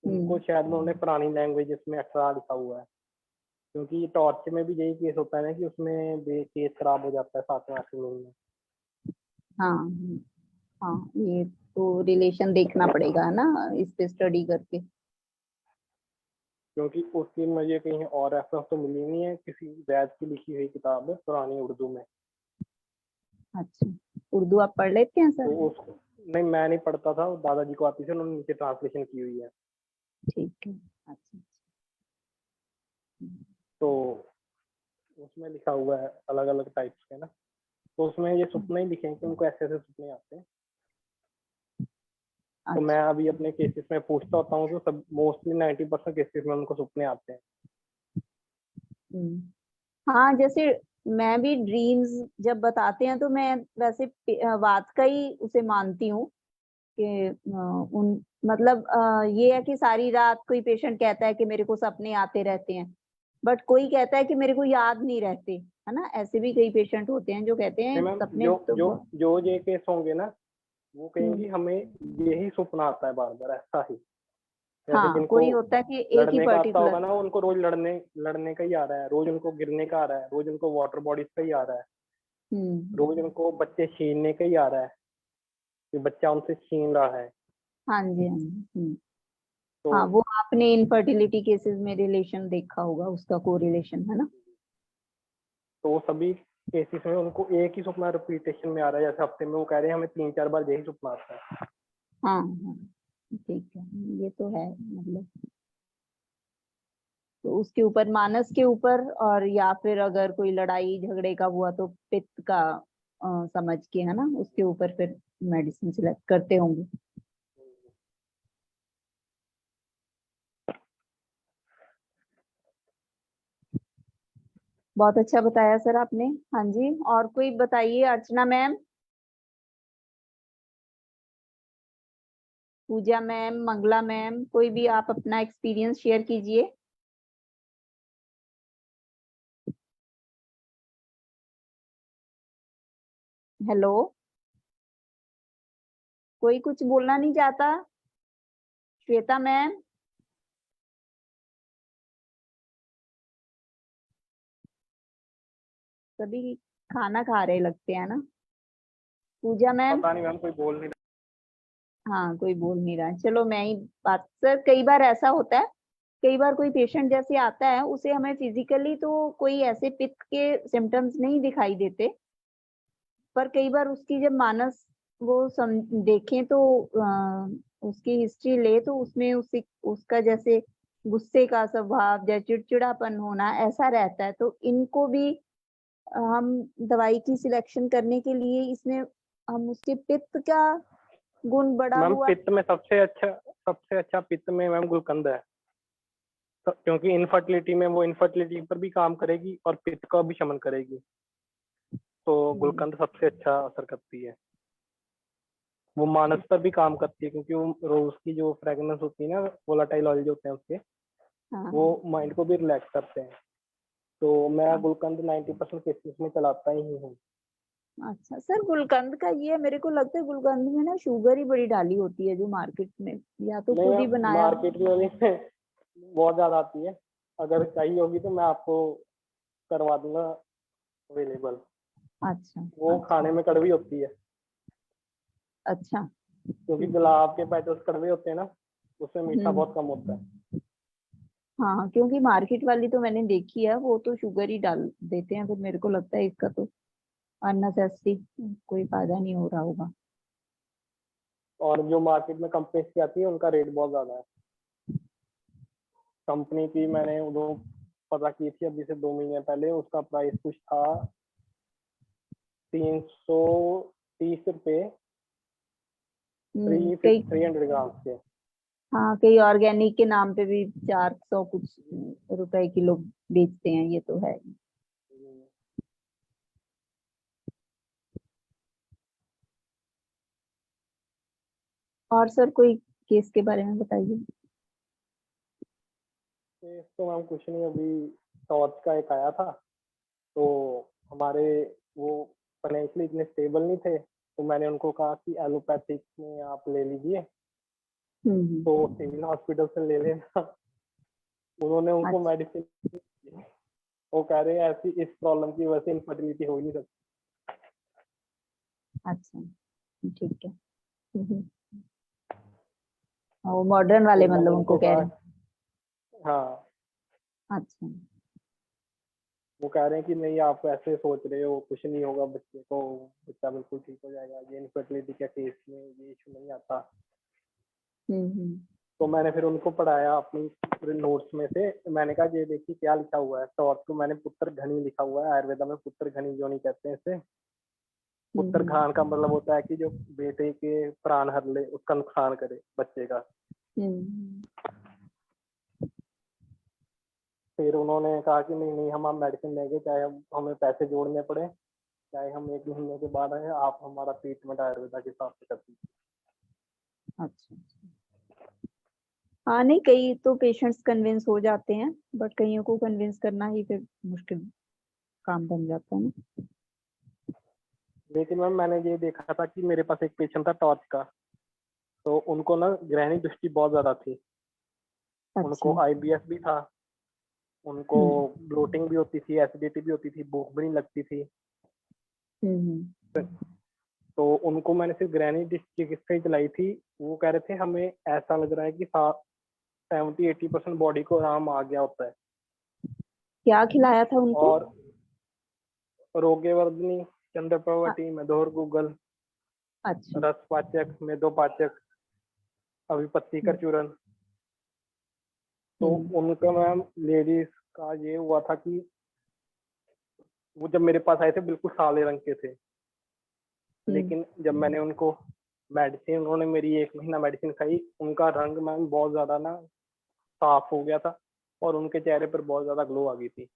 उनको शायद उन्होंने पुरानी लैंग्वेज में 18 लिखा हुआ है। क्योंकि टॉर्च में भी यही केस होता है ना कि उसमें केस खराब हो जाता है 7वें 8वें महीने में। हाँ हाँ, ये तो रिलेशन देखना पड़ेगा ना इस पे स्टडी करके। क्योंकि उसकी मुझे कहीं और रेफरेंस तो मिली नहीं है, किसी वैद की लिखी हुई किताब है पुरानी उर्दू में। अच्छा, उर्दू आप पढ़ लेते हैं सर? तो उसको नहीं, मैं नहीं पढ़ता था, दादाजी को आती थी, उन्होंने नीचे ट्रांसलेशन की हुई है। ठीक है। अच्छा तो उसमें लिखा हुआ है अलग अलग टाइप्स के ना। तो उसमें ये सपने ही लिखे हैं कि उनको ऐसे ऐसे सपने आते हैं। तो मैं अभी अपने केसेस में पूछता होता हूँ तो सब मोस्टली 90% केसेस में उनको सपने आते हैं। हाँ, जैसे मैं भी ड्रीम्स जब बताते हैं तो मैं वैसे बात का ही उसे मानती हूँ कि उन, मतलब ये है कि सारी रात कोई पेशेंट कहता है कि मेरे को सपने आते रहते हैं, बट कोई कहता है कि मेरे को याद नहीं रहते, है ना। ऐसे भी कई पेशेंट होते हैं जो कहते हैं सपने जो ये केस होंगे ना, वो कहेंगे हमें यही सपना आता है बार बार, ऐसा ही। हाँ, कोई होता है कि एक ही पर्टिकुलर होगा ना, उनको रोज लड़ने का ही आ रहा है, रोज उनको गिरने का आ रहा है, रोज उनको वाटर बॉडीज का ही आ रहा है, रोज उनको बच्चे छीनने का ही आ रहा है। कि बच्चा उनसे छीन रहा है। हाँ जी, हाँ जी। तो हाँ, वो आपने इनफर्टिलिटी केसेस में रिलेशन देखा होगा, उसका कोरिलेशन है ना। तो सभी केसेस में उनको एक ही सपना रिपीटेशन में आ रहा है, जैसे हफ्ते में वो कह रहे हैं हमें 3-4 बार यही सपना आता है। हाँ हाँ, ठीक है, ये तो है मतलब। तो उसके ऊपर मानस के ऊपर, और या फिर अगर कोई लड़ाई झगड़े का हुआ तो पित्त का समझ के, है ना, उसके ऊपर फिर मेडिसिन सिलेक्ट करते होंगे। बहुत अच्छा बताया सर आपने। हाँ जी, और कोई बताइए। अर्चना ma'am, Pooja ma'am, Mangala ma'am, कोई भी आप अपना एक्सपीरियंस शेयर कीजिए। हेलो, कोई कुछ बोलना नहीं चाहता? श्वेता मैम, सभी खाना खा रहे लगते हैं ना। पूजा मैम, पता नहीं मैम, कोई बोल नहीं हाँ, कोई बोल नहीं रहा है। चलो मैं ही बात। सर कई बार ऐसा होता है, कई बार कोई पेशेंट जैसे आता है, उसे हमें फिजिकली तो कोई ऐसे पित्त के सिम्टम्स नहीं दिखाई देते, पर कई बार उसकी जब मानस वो देखें तो उसकी हिस्ट्री ले तो उसमें उसका जैसे गुस्से का स्वभाव या चिड़चिड़ापन होना ऐसा रहता है। तो इनको भी हम दवाई की सिलेक्शन करने के लिए इसमें हम उसके पित्त का गुण बढ़ा मैम। हुआ। पित्त में सबसे अच्छा पित्त में मैम गुलकंद है। क्योंकि इनफर्टिलिटी में वो इनफर्टिलिटी पर भी काम करेगी और पित्त का भी शमन करेगी, तो गुलकंद सबसे अच्छा असर करती है। वो मानस पर भी काम करती है, क्योंकि वो रोज की जो फ्रेगनेंस होती है ना, वोलाटाइल ऑयल जो होते हैं उसके, हाँ वो माइंड को भी रिलैक्स करते हैं। तो मैं हाँ। गुलकंद 90% केसेस में चलाता ही हूँ। अच्छा सर, गुलकंद का ये मेरे को लगता है गुलकंद में ना शुगर ही बड़ी डाली होती है जो मार्केट में, या तो नहीं खुद ही मैम, बनाया। मार्केट में भी बहुत ज्यादा आती है। अगर चाहिए होगी तो मैं आपको करवा दूंगा अवेलेबल। अच्छा वो अच्छा खाने में कड़वी होती है, अच्छा। क्योंकि ठीक है। गुलाब के पेटल्स कड़वे होते हैं ना, उसमें मीठा हम्म। बहुत कम होता है। हाँ, क्योंकि मार्केट वाली तो मैंने देखी है, वो तो शुगर ही डाल देते हैं, फिर मेरे को लगता है इसका तो अननेसेसरी कोई फायदा नहीं हो रहा होगा। और जो मार्केट में कंपनी की आती है उनका रेट बहुत ज्यादा है। कंपनी की मैंने वो पता की थी अभी से 2 महीने पहले, उसका प्राइस कुछ था 330 रुपये, कई 300 ग्राम के। हाँ, कई ऑर्गेनिक के नाम पे भी 400 कुछ रुपए किलो बेचते हैं, ये तो है। और सर कोई केस के बारे में बताइए। तो मैम कुछ नहीं, अभी टॉर्च का एक आया था, तो हमारे वो फाइनेंशियली इतने स्टेबल नहीं थे, तो मैंने उनको कहा कि एलोपैथिक में आप ले लीजिए, तो सिविल हॉस्पिटल से ले लेना। उन्होंने उनको अच्छा मेडिसिन, वो कह रहे हैं ऐसी इस प्रॉब्लम की वजह से इनफर्टिलिटी हो ही नहीं सकती। अच्छा, ठीक है। वो मॉडर्न वाले तो मैंने मतलब उनको उनको कह कहा, रहे हैं। हाँ, अच्छा वो कह रहे हैं कि नहीं आप ऐसे सोच रहे हो, कुछ नहीं होगा बच्चे को, बच्चा बिल्कुल ठीक हो जाएगा, ये इनफर्टिलिटी के केस में ये इशू नहीं आता। हम्म। तो मैंने फिर उनको पढ़ाया अपनी नोट्स में से, मैंने कहा ये देखिए क्या लिखा हुआ है। टॉर्च को मैंने पुत्र घनी लिखा हुआ है, आयुर्वेदा में पुत्र घनी जो नहीं कहते हैं इसे। पुत्र घान का मतलब होता है कि जो बेटे के प्राण हर ले, उसका नुकसान करे बच्चे का। हम्म। फिर उन्होंने कहा कि नहीं नहीं, हम मेडिसिन लेंगे, चाहे हमें पैसे जोड़ने पड़े, चाहे हम 1 महीने के बाद आए, आप हमारा ट्रीटमेंट आयुर्वेदा के हिसाब से कर दीजिए। अच्छा। हाँ नहीं, कई तो पेशेंट्स कन्विंस हो जाते हैं, बट कईयों को कन्विंस करना ही फिर मुश्किल काम बन जाता है ना। लेकिन मैम मैंने ये देखा था कि मेरे पास एक पेशेंट था टॉर्च का, तो उनको ना ग्रहणी दृष्टि बहुत ज्यादा थी। उनको अच्छा। आईबीएस भी था, उनको हम्म ब्लोटिंग भी होती थी, एसिडिटी भी होती थी, भूख भी नहीं लगती थी। हम्म। तो उनको मैंने सिर्फ ग्रैनी चिकित्सा ही चलाई थी। वो कह रहे थे हमें ऐसा लग रहा है कि 70-80% बॉडी को आराम आ गया होता है। क्या खिलाया था उनको? और रोगेवर्धनी, चंद्रप्रवटी, मेदोर गूगल, अच्छा। रसपाचक, मेदोपाचक, अभिपत्ति का चूर्ण। तो उनका मैम लेडीज का ये हुआ था कि वो जब मेरे पास आए थे बिल्कुल काले रंग के थे, लेकिन जब मैंने उनको मेडिसिन, उन्होंने मेरी 1 महीना मेडिसिन खाई, उनका रंग मैम बहुत ज्यादा ना साफ हो गया था और उनके चेहरे पर बहुत ज्यादा ग्लो आ गई थी।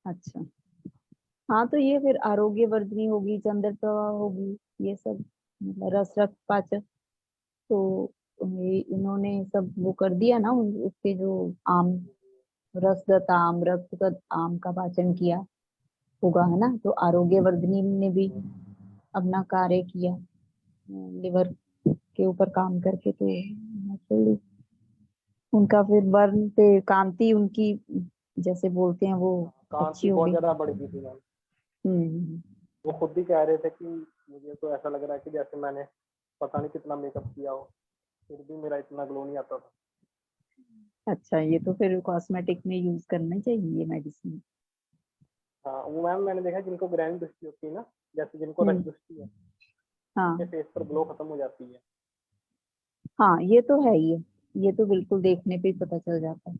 अच्छा, हाँ तो ये फिर आरोग्य वर्धनी होगी, चंद्रप्रभा होगी, ये सब मतलब रस रक्त पाचक, तो ये इन्होंने सब वो कर दिया ना, उसके जो आम, रसगत आम, रक्तगत आम का पाचन किया होगा, है ना। तो आरोग्य वर्धनी ने भी अपना कार्य किया लिवर के ऊपर काम करके, तो naturally उनका फिर वर्ण पे कांति उनकी, जैसे बोलते हैं वो, अच्छी कांति हो बहुत गई। ज्यादा बढ़ गई थी मैम। हम्म। वो खुद ही कह रहे थे कि मुझे तो ऐसा लग रहा है कि जैसे मैंने पता नहीं कितना मेकअप किया हो, फिर भी मेरा इतना ग्लो नहीं आता था। अच्छा, ये तो फिर कॉस्मेटिक में यूज करना चाहिए ये मेडिसिन। हाँ वो मैम मैंने देखा जिनको ग्रैनी दृष्टि होती है ना, जैसे जिनको रक्त दृष्टि है, हाँ उनके फेस पर ग्लो खत्म हो जाती है। हाँ, ये तो है ही है, ये तो बिल्कुल देखने पे ही पता चल जाता है।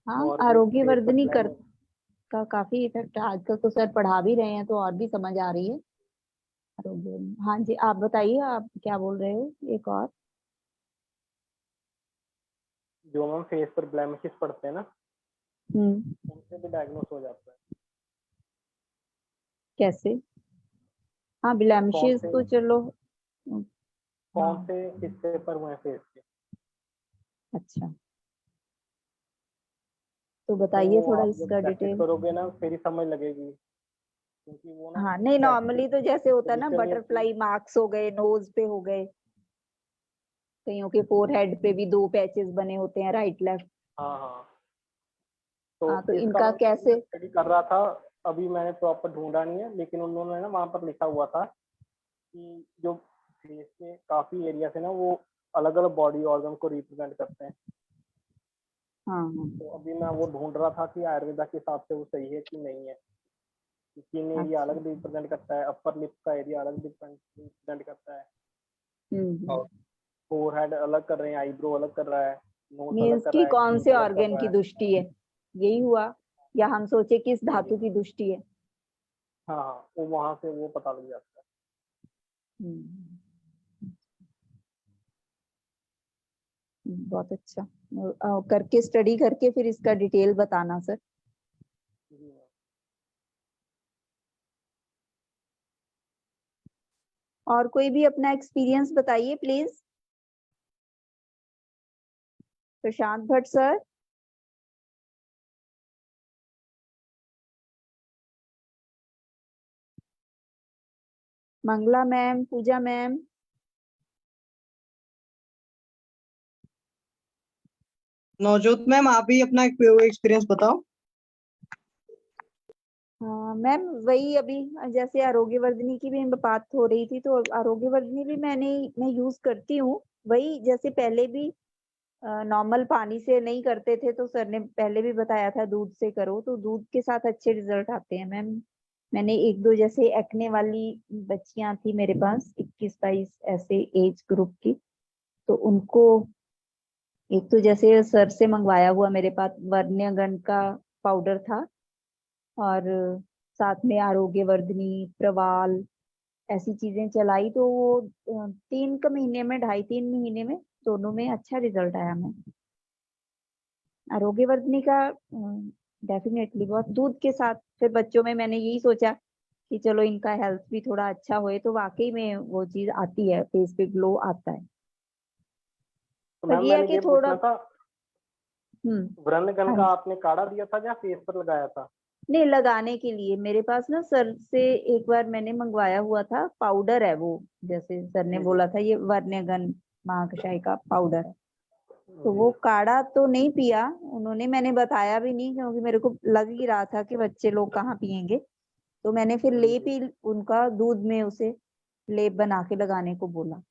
हाँ, और आरोग्य फेस पर वर्धनी ग्लैमर, का काफी इफेक्ट है आजकल, तो सर पढ़ा भी रहे हैं तो और भी समझ आ रही है आरोग्य। हाँ जी, आप बताइए, आप क्या बोल रहे हो एक और? जो मैम फेस पर ब्लेमिशेस पड़ते हैं ना, हम्म। उनसे भी डायग्नोस हो जाता है। कैसे? हाँ, कौन ब्लेमिशेस से तो चलो। कौन हाँ, से हिस्से पर हुए फेस के, अच्छा, तो तो बताइए वो थोड़ा आप जब इसका प्रैक्टिस डिटेल। करोगे ना फिर ही समझ लगेगी, क्योंकि वो ना हाँ, नहीं स्पेसिफिक नॉर्मली तो जैसे होता है ना, पोजीशन में बटरफ्लाई मार्क्स हो गए, नोज पे हो गए, कईयों के फोरहेड पे भी 2 पैचेस बने होते हैं, राइट लेफ्ट। हाँ हाँ। तो हाँ, तो इसका इनका मैं कैसे? स्टडी कर रहा था, अभी मैंने प्रॉपर ढूंढा नहीं है, लेकिन उन्होंने ना वहाँ पर लिखा हुआ था कि जो फेस के काफी एरिया है ना, वो अलग अलग बॉडी ऑर्गन को रिप्रेजेंट करते हैं। हाँ हाँ। तो अभी मैं वो ढूंढ रहा था कि आयुर्वेदा के हिसाब से वो सही है कि नहीं है। स्किन एरिया अच्छा। अलग रिप्रेजेंट करता है, अपर लिप का एरिया अलग रिप्रेजेंट करता है, और फोरहेड अलग कर रहे हैं, आईब्रो अलग कर रहा है, नोज अलग मीन्स कर की रहा है, कौन से चीन अलग कर ऑर्गन रहा की है। दृष्टि है, यही हुआ, या हम सोचे किस जी जी। धातु की दृष्टि है? हाँ हाँ, वो वहां से वो पता लग जाता है। हम्म, बहुत अच्छा। करके स्टडी करके फिर इसका डिटेल बताना सर। जी मैम। और कोई भी अपना एक्सपीरियंस बताइए please. Prashant Bhatt sir. Mangala ma'am, Pooja ma'am. Navjot ma'am, आप भी अपना एक्सपीरियंस बताओ। मैम वही अभी जैसे आरोग्यवर्धिनी की भी बात हो रही थी, तो आरोग्यवर्धिनी भी मैं यूज करती हूँ। वही जैसे पहले भी नॉर्मल पानी से नहीं करते थे, तो सर ने पहले भी बताया था दूध से करो, तो दूध के साथ अच्छे रिजल्ट आते हैं मैम। मैंने 1-2 जैसे एक्ने वाली बच्चियां थी मेरे पास, 21-22 ऐसे एज ग्रुप की, तो उनको एक तो जैसे सर से मंगवाया हुआ मेरे पास वर्ण्यगण का पाउडर था, और साथ में आरोग्यवर्धिनी, प्रवाल, ऐसी चीजें चलाई, तो वो 3 का महीने में, 2.5-3 महीने में दोनों में अच्छा रिजल्ट आया। मैं आरोग्यवर्धिनी का डेफिनेटली बहुत दूध के साथ, फिर बच्चों में मैंने यही सोचा कि चलो इनका हेल्थ भी थोड़ा अच्छा होए, तो वाकई में वो चीज आती है, फेस पे ग्लो आता है। तो पर मैम ये है मैंने कि ये थोड़ा। पूछना था, व्रणगन हाँ का जी। आपने काढ़ा दिया था या फेस पर लगाया था? नहीं, लगाने के लिए मेरे पास ना सर से एक बार मैंने मंगवाया हुआ था, पाउडर है वो, जैसे सर ने जी जी। बोला था ये वर्ण्यगन महाकषाय का पाउडर है। तो वो काढ़ा तो नहीं पिया उन्होंने, मैंने बताया भी नहीं क्योंकि मेरे को लग ही रहा था कि बच्चे लोग कहाँ पियेंगे। तो मैंने फिर लेप ही उनका दूध में उसे लेप बना के लगाने को बोला।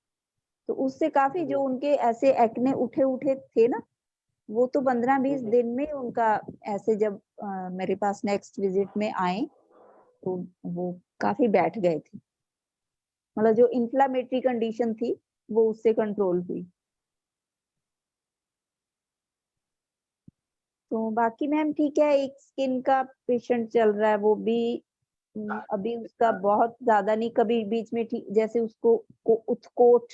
तो उससे काफी जो उनके ऐसे एक्ने उठे उठे थे ना, वो तो 15-20 दिन में उनका ऐसे जब मेरे पास नेक्स्ट विजिट में आए तो वो काफी बैठ गए थे। मतलब जो इन्फ्लामेटरी कंडीशन थी वो उससे कंट्रोल हुई। तो बाकी मैम ठीक है। एक स्किन का पेशेंट चल रहा है, वो भी अभी उसका बहुत ज्यादा नहीं, कभी बीच में ठीक, जैसे उसको उत्कोट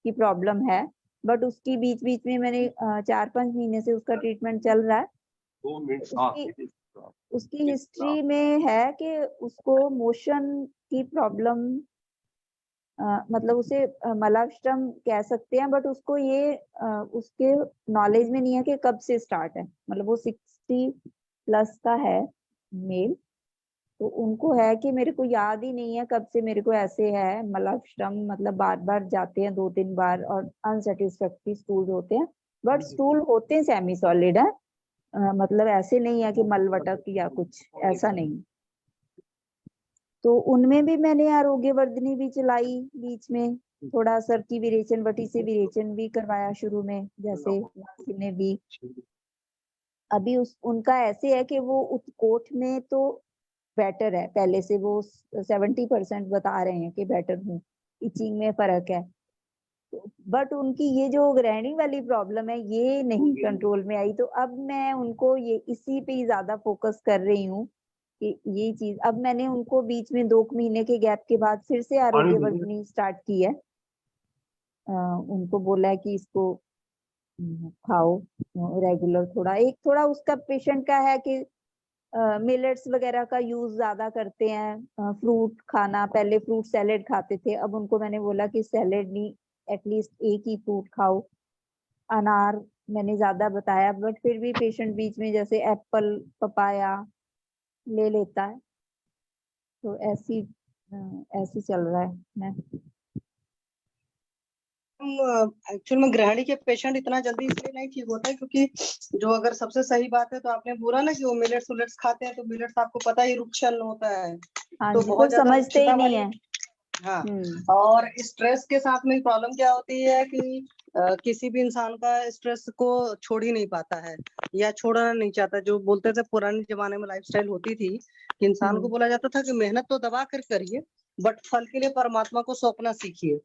की प्रॉब्लम है, बट उसकी बीच बीच में मैंने 4-5 महीने से उसका ट्रीटमेंट चल रहा है। उसकी हिस्ट्री में है कि उसको मोशन की प्रॉब्लम, मतलब उसे मलाष्टम कह सकते हैं, बट उसको ये उसके नॉलेज में नहीं है कि कब से स्टार्ट है। मतलब वो 60+ का है मेल, तो उनको है कि मेरे को याद ही नहीं है कब से मेरे को ऐसे है मलाष्टम। मतलब बार बार जाते हैं 2-3 बार और अनसेटिस्फैक्टरी स्टूल होते हैं, बट स्टूल होते हैं सेमी सॉलिड है। मतलब ऐसे नहीं है कि मलवटक या कुछ ऐसा नहीं। तो उनमें भी मैंने आरोग्य वर्धिनी भी चलाई बीच में, थोड़ा सर की विरेचन, वटी से विरेचन भी करवाया शुरू में, जैसे ने भी। अभी उनका ऐसे है कि वो उत्कोट में तो बेटर है, पहले से वो 70% बता रहे हैं कि बेटर हूँ, इचिंग में फर्क है। बट उनकी ये जो ग्रैंडिंग वाली प्रॉब्लम है ये नहीं कंट्रोल में आई। तो अब मैं उनको ये इसी पे ही ज्यादा फोकस कर रही हूँ कि ये चीज। अब मैंने उनको बीच में 2 महीने के गैप के बाद फिर से आरोग्य वर्धिनी स्टार्ट की है। उनको बोला है कि इसको खाओ रेगुलर। थोड़ा उसका पेशेंट का है कि मिलेट्स वगैरह का यूज ज्यादा करते हैं। फ्रूट खाना, पहले फ्रूट सैलेड खाते थे, अब उनको मैंने बोला कि सैलेड नहीं, एटलीस्ट एक ही फ्रूट खाओ। अनार मैंने ज्यादा बताया, बट फिर भी पेशेंट बीच में जैसे एप्पल पपाया ले लेता है। तो ऐसी चल रहा है मैं। एक्चुअल में गृहिणी के पेशेंट इतना जल्दी इसलिए नहीं ठीक होता है क्योंकि जो, अगर सबसे सही बात है तो आपने बोला ना कि वो मिलेट्स उलेट्स खाते हैं, तो मिलेट्स आपको पता ही रुक्षण होता है, हाँ तो जी, बहुत कोई ज्यादा समझते ही रुक्षता नहीं वाली। है। हाँ, और स्ट्रेस के साथ में प्रॉब्लम क्या होती है कि किसी भी इंसान का स्ट्रेस को छोड़ ही नहीं पाता है या छोड़ना नहीं चाहता। जो बोलते थे पुराने जमाने में लाइफस्टाइल होती थी कि इंसान को बोला जाता था कि मेहनत तो दबा कर करिए, बट फल के लिए परमात्मा को सौंपना सीखिए।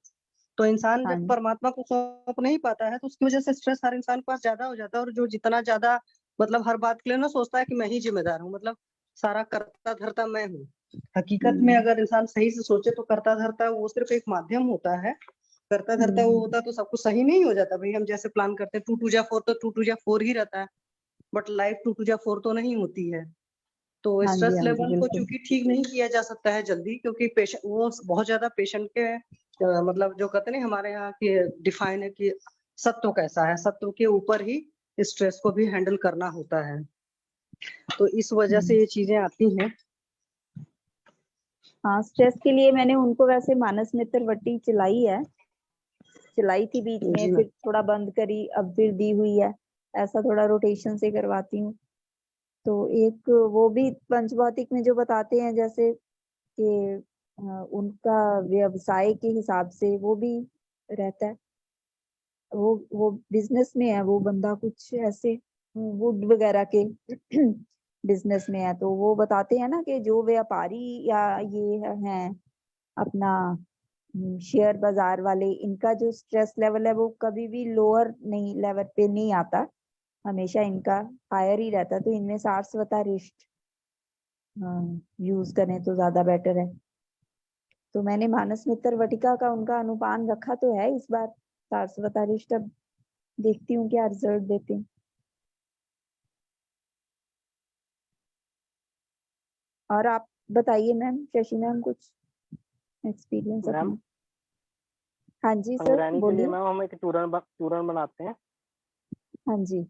तो इंसान हाँ जब जी। परमात्मा को सौंप नहीं पाता है तो उसकी वजह से स्ट्रेस हर इंसान के पास ज्यादा हो जाता है, और जो जितना ज्यादा मतलब हर बात के लिए ना सोचता है कि मैं ही जिम्मेदार हूँ, मतलब सारा करता धरता मैं हूँ। हकीकत में अगर इंसान सही से सोचे तो करता धरता वो सिर्फ एक माध्यम होता है। करता धरता वो होता तो सब कुछ सही नहीं हो जाता। भाई हम जैसे प्लान करते हैं 2 2 जा 4 तो 2 2 जा 4 ही रहता है, बट लाइफ 2 2 जा 4 तो नहीं होती है। तो हाँ जी, स्ट्रेस हाँ जी, लेवल को बिल्कुल। चूंकि ठीक नहीं किया जा सकता है जल्दी, क्योंकि पेशेंट वो बहुत ज्यादा पेशेंट के मतलब जो कहते हैं हमारे यहाँ की डिफाइन है कि सत्व कैसा है, सत्व के ऊपर ही स्ट्रेस को भी हैंडल करना होता है। तो इस वजह से ये चीजें आती हैं। हाँ, स्ट्रेस के लिए मैंने उनको वैसे मानस मित्र वटी चलाई थी बीच में, फिर थोड़ा बंद करी, अब फिर दी हुई है। ऐसा थोड़ा रोटेशन से करवाती हूँ। तो एक वो भी पंचभौतिक में जो बताते हैं जैसे कि उनका व्यवसाय के हिसाब से वो भी रहता है। वो बिजनेस में है वो बंदा, कुछ ऐसे वुड वगैरह के बिजनेस में है। तो वो बताते हैं ना कि जो व्यापारी या ये हैं अपना शेयर बाजार वाले, इनका जो स्ट्रेस लेवल है वो कभी भी लोअर नहीं लेवल पे नहीं आता, हमेशा इनका हायर ही रहता है। तो इनमें सारस्वता रिष्ट यूज करें तो ज्यादा बेटर है। तो मैंने मानस मित्र वटिका का उनका अनुपान रखा तो है इस बार सारस्वता रिष्ट। अब देखती हूँ क्या रिजल्ट देते हैं। और आप बताइए मैम, शशि मैम, कुछ एक्सपीरियंस मैम अपना। हाँ जी सर, अंग्रेनी के लिए बोलिए। मैम हम एक चूर्ण बनाते हैं। हाँ जी।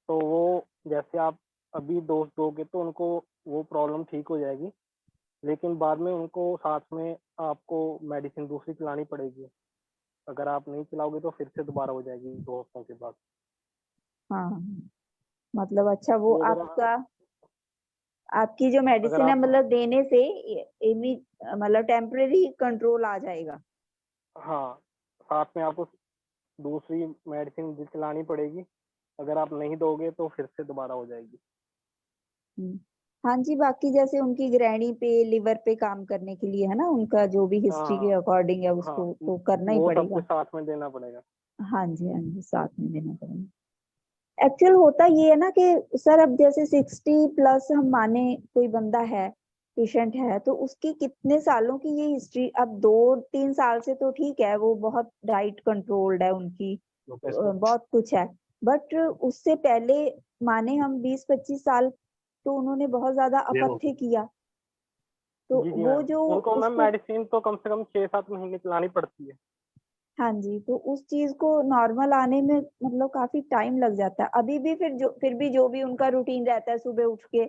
तो वो जैसे आप अभी डोज दोगे तो उनको वो प्रॉब्लम ठीक हो जाएगी, लेकिन बाद में उनको साथ में आपको मेडिसिन दूसरी खिलानी पड़ेगी। अगर आप नहीं चलाओगे तो फिर से दोबारा हो जाएगी 2 हफ्तों के बाद। हाँ, मतलब अच्छा वो वो अगर आपका आपकी जो अगर मेडिसिन है आप मतलब देने से मतलब टेम्परेरी कंट्रोल आ जाएगा। हाँ, साथ में आपको दूसरी मेडिसिन भी चलानी पड़ेगी। अगर आप नहीं दोगे तो फिर से दोबारा हो जाएगी। हाँ जी, बाकी जैसे उनकी ग्रैनी पे लिवर पे काम करने के लिए है ना, उनका जो भी हिस्ट्री के हाँ अकॉर्डिंग है हाँ, उसको तो करना ही वो सब पड़ेगा। कुछ साथ में देना पड़ेगा। हाँ जी, हाँ जी, साथ में देना पड़ेगा। एक्चुअल होता ये है ना कि सर अब जैसे 60+ हम माने कोई बंदा है, पेशेंट है, तो उसकी कितने सालों की ये हिस्ट्री, अब 2-3 साल से तो ठीक है, वो बहुत डाइट कंट्रोल्ड है उनकी, बहुत कुछ है, बट उससे पहले माने हम 20-25 साल तो उन्होंने बहुत ज्यादा अपथ्य किया, तो जी जी वो मैम, जो उनको मैम उसको, मेडिसिन तो कम से कम 6-7 महीने चलानी पड़ती है। हाँ जी, तो उस चीज को नॉर्मल आने में मतलब काफी टाइम लग जाता है। अभी भी फिर भी जो भी उनका रूटीन रहता है, सुबह उठ के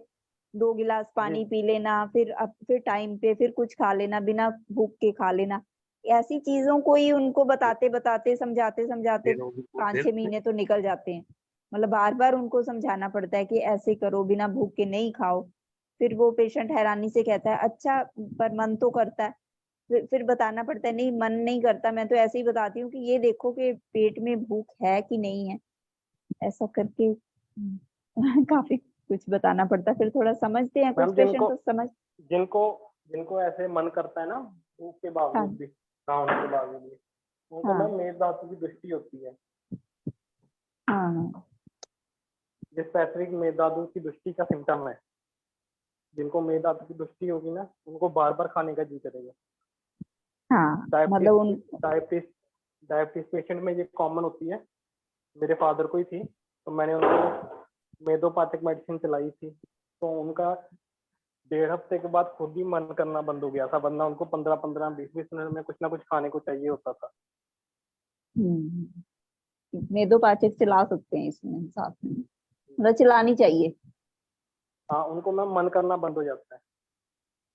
2 गिलास जी पानी पी लेना, फिर टाइम पे फिर कुछ खा लेना, बिना भूख के खा लेना, ऐसी चीजों को ही उनको बताते बताते समझाते समझाते 5-6 महीने तो निकल जाते हैं। मतलब बार बार उनको समझाना पड़ता है कि ऐसे करो, बिना भूख के नहीं खाओ। फिर वो पेशेंट हैरानी से कहता है अच्छा, पर मन तो करता है। फिर बताना पड़ता है, नहीं मन नहीं करता, मैं तो ऐसे ही बताती हूँ कि ये देखो कि पेट में भूख है कि नहीं है, ऐसा करके काफी कुछ बताना पड़ता है। फिर थोड़ा समझते हैं कुछ मैम, पेशेंट जिनको तो समझ। जिनको जिनको ऐसे मन करता है ना, भूख के हाँ बावजूद भी, ना होने के बावजूद भी, उनको हाँ मैम मेद धातु की दृष्टि होती है। हाँ हाँ, ये स्पेसिफिक मेद धातु की दृष्टि का सिम्टम है। जिनको मेद धातु की दृष्टि होगी ना, उनको बार बार खाने का जी करेगा। हाँ, मतलब डायबिटीज उन, डायबिटीज डायबिटीज पेशेंट में ये कॉमन होती है। मेरे फादर को ही थी, तो मैंने उनको मेदोपैथिक मेडिसिन चलाई थी, तो उनका 1.5 हफ्ते के बाद खुद ही मन करना बंद हो गया था। वरना उनको 15-15, 20-20 मिनट में कुछ ना कुछ खाने को चाहिए होता था। मेदोपाचक चला सकते हैं इसमें साथ में, मतलब चलानी चाहिए। हाँ, उनको मैम मन करना बंद हो जाता है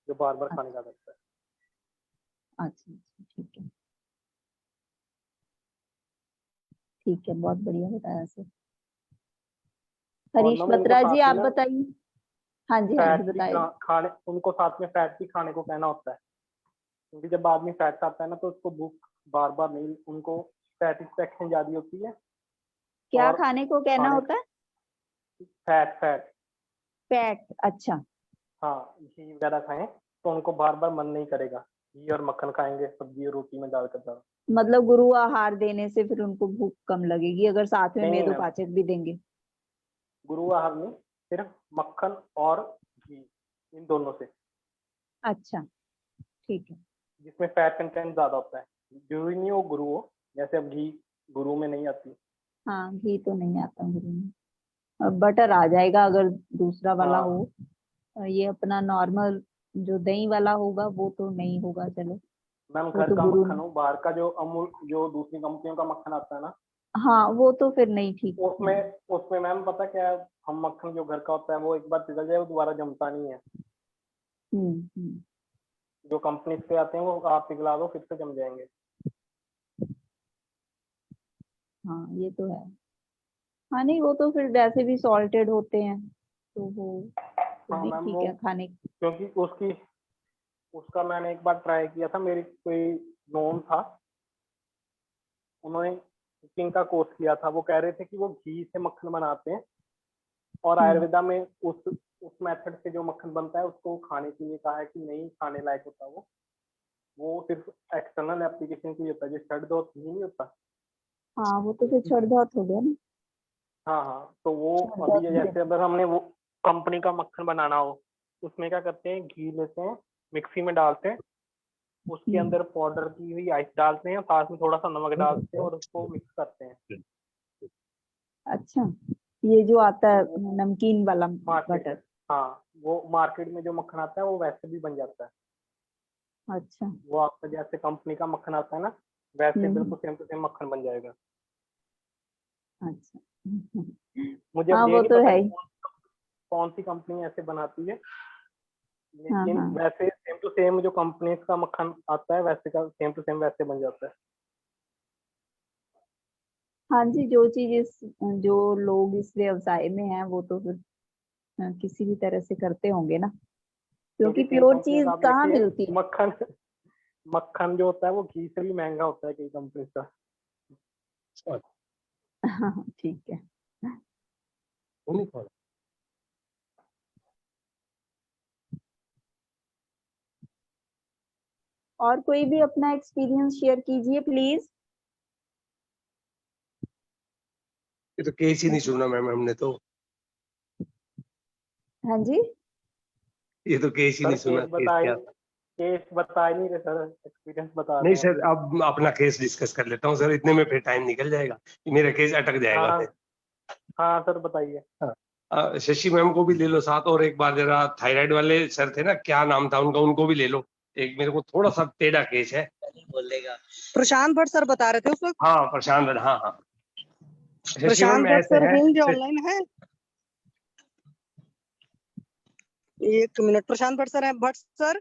जो बार बार खाने का करता है। अच्छा अच्छा, ठीक है ठीक है, बहुत बढ़िया बताया सर। और हरीश मैम उनको बत्रा जी साथ में आप ना बताइए। हाँ जी, हाँ जी, फैट भी बताइए। खाने, उनको साथ में फैट भी खाने को कहना होता है। क्योंकि जब आदमी फैट खाता है ना, तो उसको भूख बार बार नहीं, उनको सेटिस्फेक्शन ज्यादा होती है। क्या और खाने को कहना खाने, होता है? फैट फैट फैट, अच्छा। हाँ, घी वगैरह खाएं तो उनको बार बार मन नहीं करेगा। घी और मक्खन खाएंगे सब्जी और रोटी में डालकर दाल। मतलब गुरु आहार देने से फिर उनको भूख कम लगेगी अगर साथ में नहीं नहीं मैम, मेदोपाचक भी देंगे। गुरु आहार नहीं, सिर्फ मक्खन और घी, इन दोनों से, अच्छा, ठीक है। जिसमें फैट कंटेंट ज्यादा होता है। जरूरी नहीं वो गुरु हो, जैसे अब घी गुरु में नहीं आती। हाँ, घी तो नहीं आता गुरु में, अब बटर आ जाएगा अगर दूसरा वाला हाँ हो। ये अपना नॉर्मल जो दही वाला होगा वो तो नहीं होगा, चलो मैम, वो घर तो का गुरु मक्खन में। हो, बाहर का जो अमूल, जो दूसरी कंपनियों का मक्खन आता है ना, हाँ, वो तो फिर नहीं ठीक। उसमें उसमें मैम पता क्या है, हम मक्खन जो घर का होता है वो एक बार पिघल जाए वो दोबारा जमता नहीं है। हम्म। जो कंपनी से आते हैं वो आप पिघला दो फिर से जम जाएंगे। हाँ, ये तो है। हाँ, नहीं वो तो फिर वैसे भी सॉल्टेड होते हैं, तो वो तो हाँ नहीं मैम, ठीक वो है खाने। क्योंकि उसका मैंने एक बार ट्राई किया था। मेरी कोई नोन था, उन्होंने कुकिंग का कोर्स किया था। वो कह रहे थे कि वो घी से मक्खन बनाते हैं, और आयुर्वेदा में उस मेथड से जो मक्खन बनता है उसको खाने के लिए कहा है कि नहीं खाने लायक होता वो सिर्फ एक्सटर्नल एप्लीकेशन के लिए होता है, जो शर्ट दो घी नहीं होता। हाँ, वो तो फिर छड़ बहुत हो गया ना। हाँ हाँ, तो वो छड़ अभी बहुत जैसे अगर हमने वो कंपनी का मक्खन बनाना हो, उसमें क्या करते हैं, घी लेते हैं, मिक्सी में डालते हैं, उसके अंदर पाउडर की हुई आइस डालते हैं, साथ में थोड़ा सा नमक डालते हैं और उसको मिक्स करते हैं। अच्छा, ये जो आता तो है वो नमकीन वाला मार्केट, बटर। हाँ, वो मार्केट में जो मक्खन आता है वो वैसे भी बन जाता है। अच्छा। वो आपका जैसे कंपनी का मक्खन आता है ना, वैसे हम्म। बिल्कुल सेम टू सेम मक्खन बन जाएगा। अच्छा। मुझे हाँ, अब ये वो नहीं तो पता है कि ही। कौन सी कंपनी ऐसे बनाती है, हाँ लेकिन हाँ। वैसे सेम टू सेम जो कंपनी का मक्खन आता है वैसे का सेम टू सेम वैसे बन जाता है। हाँ जी, जो लोग इस व्यवसाय में हैं वो तो फिर किसी भी तरह से करते होंगे ना, क्योंकि कई प्योर कंपनीज चीज आप कहाँ देखिए, मिलती है। मक्खन मक्खन जो होता है वो घी से भी महंगा होता है कई कंपनीज का। हाँ, ठीक है। और कोई भी अपना एक्सपीरियंस शेयर कीजिए प्लीज। ये तो केस ही नहीं सुना मैम हमने तो, हाँ जी, ये तो केस ही सर नहीं सुना, केस क्या। केस बता ही नहीं रहे सर, एक्सपीरियंस बता नहीं रहे हैं सर, अपना। अब अपना केस डिस्कस कर लेता हूँ सर, इतने में फिर टाइम निकल जाएगा, मेरा केस अटक जाएगा हाँ फिर। हाँ सर बताइए। शशि मैम को भी ले लो साथ, और एक बार जरा थायराइड वाले सर थे ना, क्या नाम था उनका, उनको भी ले लो। एक मेरे को थोड़ा सा टेढ़ा केस है। प्रशांत भट्ट सर बता रहे थे उस वक्त। हाँ प्रशांत, हाँ हाँ। शशि प्रशांत मैम भट्ट ऐसे सर है, होंगे ऑनलाइन है? एक मिनट, प्रशांत भट्ट सर है? भट्ट सर,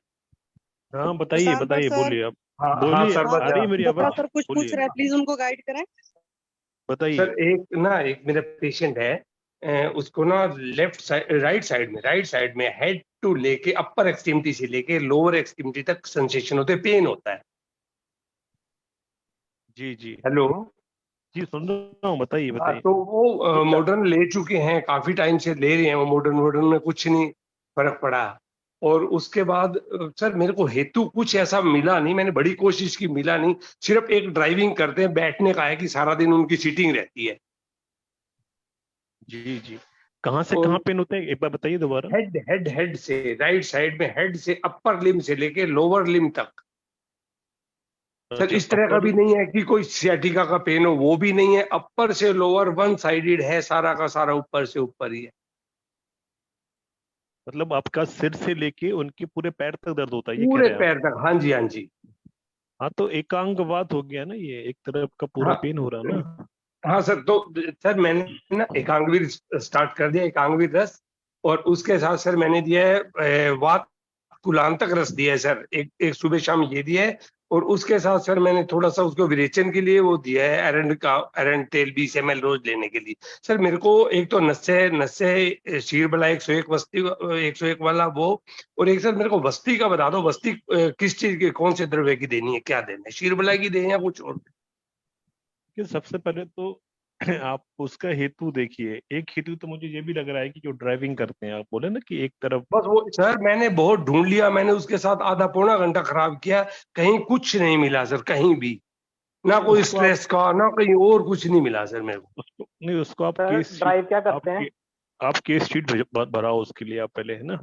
हाँ बताइए प्रशांत भट्ट बताइए, सर। बोलिए आप। हाँ हाँ बोलिए, सर आ रही है मेरी बत्रा आवाज? सर कुछ पूछ बोलिए, रहे हैं, प्लीज उनको गाइड करें। बताइए। सर एक मेरा पेशेंट है, उसको ना लेफ्ट साइड, राइट साइड में हेड टू लेके अपर एक्सट्रीमिटी से लेके लोअर एक्सट्रीमिटी तक सेंसेशन होते, पेन होता है। जी जी हेलो। जी, सुन रहा हूँ, बताइए हाँ, बताइए। तो वो मॉडर्न ले चुके हैं, काफी टाइम से ले रहे हैं वो मॉडर्न में, कुछ नहीं फर्क पड़ा। और उसके बाद सर मेरे को हेतु कुछ ऐसा मिला नहीं, मैंने बड़ी कोशिश की, मिला नहीं। सिर्फ एक ड्राइविंग करते हैं, बैठने का है कि सारा दिन उनकी सीटिंग रहती है। जी जी, कहाँ से और कहाँ पेन होता है, एक बार बताइए दोबारा। हेड से, राइट साइड में हेड से अपर लिम से लेके लोअर लिम तक। सर अच्छा, इस तरह का अपर, भी नहीं है कि कोई सियाटिका का पेन हो, वो भी नहीं है। अपर से लोअर वन साइडेड है, सारा का सारा ऊपर से ऊपर ही है। मतलब आपका सिर से लेके उनके पूरे पैर तक दर्द होता है, ये कह पूरे रहे हैं आप? पैर तक, हाँ जी हाँ जी। हाँ, तो एकांगवात हो गया ना, ये एक तरफ का पूरा हाँ पेन हो रहा ना। हाँ सर, तो सर मैंने ना एकांगवीर स्टार्ट कर दिया, एकांगवीर रस। और उसके साथ सर मैंने दिया है वात कुलांतक रस दिया है सर, एक सुबह शाम ये दिया है। और उसके साथ सर मैंने थोड़ा सा उसको विरेचन के लिए वो दिया है एरंड तेल 20 ml रोज लेने के लिए। सर मेरे को एक तो नस्से नस्से शीरबला 101 वस्ती 101 वाला वो, और एक सर मेरे को वस्ती का बता दो, वस्ती किस चीज की, कौन से द्रव्य की देनी है, क्या देना है, शीरबला की दें या कुछ और? कि सबसे पहले तो आप उसका हेतु देखिए। एक हेतु तो मुझे ये भी लग रहा है कि जो ड्राइविंग करते हैं, आप बोले ना कि एक तरफ, बस वो सर मैंने बहुत ढूंढ लिया, मैंने उसके साथ आधा पौना घंटा खराब किया, कहीं कुछ नहीं मिला सर, कहीं भी ना नहीं कोई उसको आप, स्ट्रेस का, ना कहीं और कुछ नहीं मिला सर मेरे को। उसको नहीं, उसको आप सर केस शीट, ड्राइव क्या करते हैं? आप केस शीट भराओ उसके लिए आप पहले, है ना।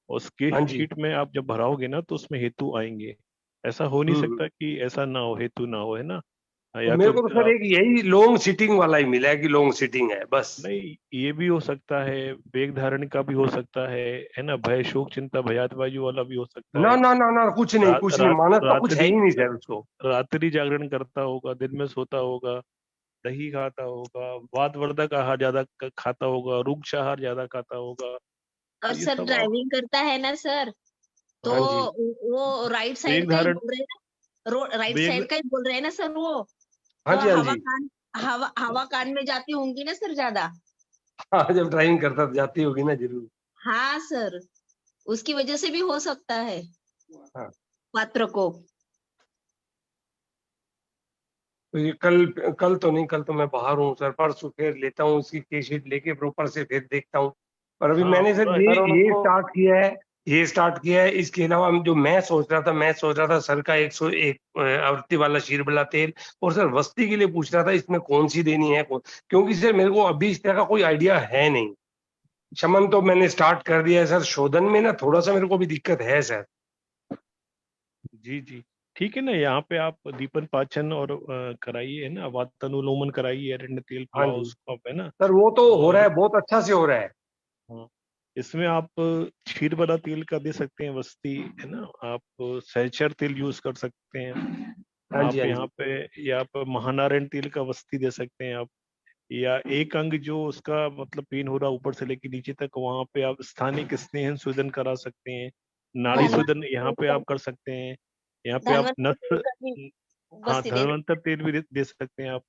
उस केस हाँ जी। शीट में आप जब भराओगे ना तो उसमें हेतु आएंगे। ऐसा हो नहीं हम्म। सकता कि ऐसा ना हो, हेतु ना हो, है ना। तो या मेरे तो को तो सर आप, एक यही लॉन्ग सिटिंग वाला ही मिला है कि लॉन्ग सिटिंग है बस। नहीं ये भी हो सकता है, वेग धारण का भी हो सकता है ना, भय शोक चिंता भयात वायु वाला भी हो सकता ना है। ना ना ना, कुछ नहीं रात कुछ नहीं, रात मानस तो कुछ है रात्रि ही नहीं सर उसको। रात्रि जागरण करता होगा, दिन में सोता होगा, दही खाता होगा, वातवर्धक आहार ज्यादा खाता होगा, रुक्ष आहार ज्यादा खाता होगा, और तो ये सर सब आप, ड्राइविंग करता है ना सर, तो हाँ जी। वो राइट साइड वेग का ही धारण, बोल रहे हैं ना, राइट वेग, साइड का ही बोल रहे हैं ना सर वो। हाँ तो जी हाँ हवा जी। कान, हवा कान में जाती होंगी ना सर ज्यादा। हाँ जब ड्राइविंग करता तो जाती होगी ना जरूर। हाँ सर, उसकी वजह से भी हो सकता है हाँ। पात्र को। तो ये कल कल तो नहीं, कल तो मैं बाहर हूँ सर, परसों फिर लेता हूँ इसकी केस शीट लेके प्रॉपर से, फिर देखता हूँ। पर अभी हाँ मैंने सर पूरा, सर ये उनको स्टार्ट किया है, ये स्टार्ट किया है। इसके अलावा जो मैं सोच रहा था सर का 101 आवृत्ति वाला शीरबला तेल, और सर वस्ती के लिए पूछ रहा था इसमें कौन सी देनी है, क्योंकि सर मेरे को अभी इस तरह का कोई आइडिया है नहीं। शमन तो मैंने स्टार्ट कर दिया है सर, शोधन में ना थोड़ा सा मेरे को भी दिक्कत है सर। जी जी, ठीक है ना। यहाँ पे आप दीपन पाचन और कराइए, है ना, वातानुलोमन कराइए, अरण्य तेल हाँ पिलाओ जी उसको आप, है ना। सर, वो तो हो रहा और है, बहुत अच्छा से हो रहा है। हाँ, इसमें आप क्षीर वाला तेल का दे सकते हैं वस्ती, है ना। आप सहचर तेल यूज कर सकते हैं हाँ जी आप हाँ यहाँ जी। पे, या आप महानारायण तेल का वस्ती दे सकते हैं आप। या एक अंग जो उसका मतलब पेन हो रहा है ऊपर से लेके नीचे तक, वहां पे आप स्थानिक स्नेहन शोधन करा सकते हैं, नाड़ी शोधन धनवंतरी यहाँ तेल पे का, आप कर सकते हैं। यहाँ पे आप धनवंतरी नस, तेल का भी हाँ बस्ती दे धन्वंतर तेल भी दे सकते हैं आप।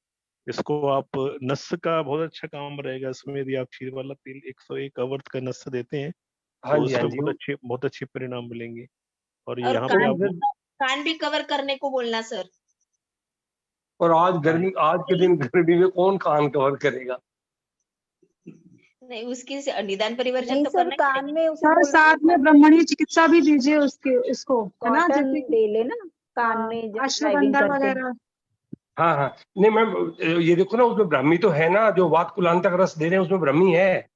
इसको आप नस का बहुत अच्छा काम रहेगा इसमें, यदि आप क्षीर वाला तेल 101 अवर्थ का नस देते हैं हाँ तो जी, हाँ उसमें जी। बहुत अच्छे परिणाम मिलेंगे। और और यहाँ पे आप कान भी कवर करने को बोलना सर। और आज के दिन गर्मी में कौन कान कवर करेगा? नहीं, उसकी निदान परिवर्जन नहीं तो सर, करना ही कान पड़ेगा। में उसे सर बोलना साथ में ब्राह्मणी चिकित्सा भी दीजिए उसके उसको, है ना, कॉटन जैसे कि ले लेना कान में जब ड्राइविंग अश्वगंधा करते हैं। वगैरह। हाँ हाँ, नहीं मैम, ये देखो ना, उसमें ब्राह्मी तो है ना, जो वात कुलांतक रस दे रहे हैं उसमें ब्राह्मी है।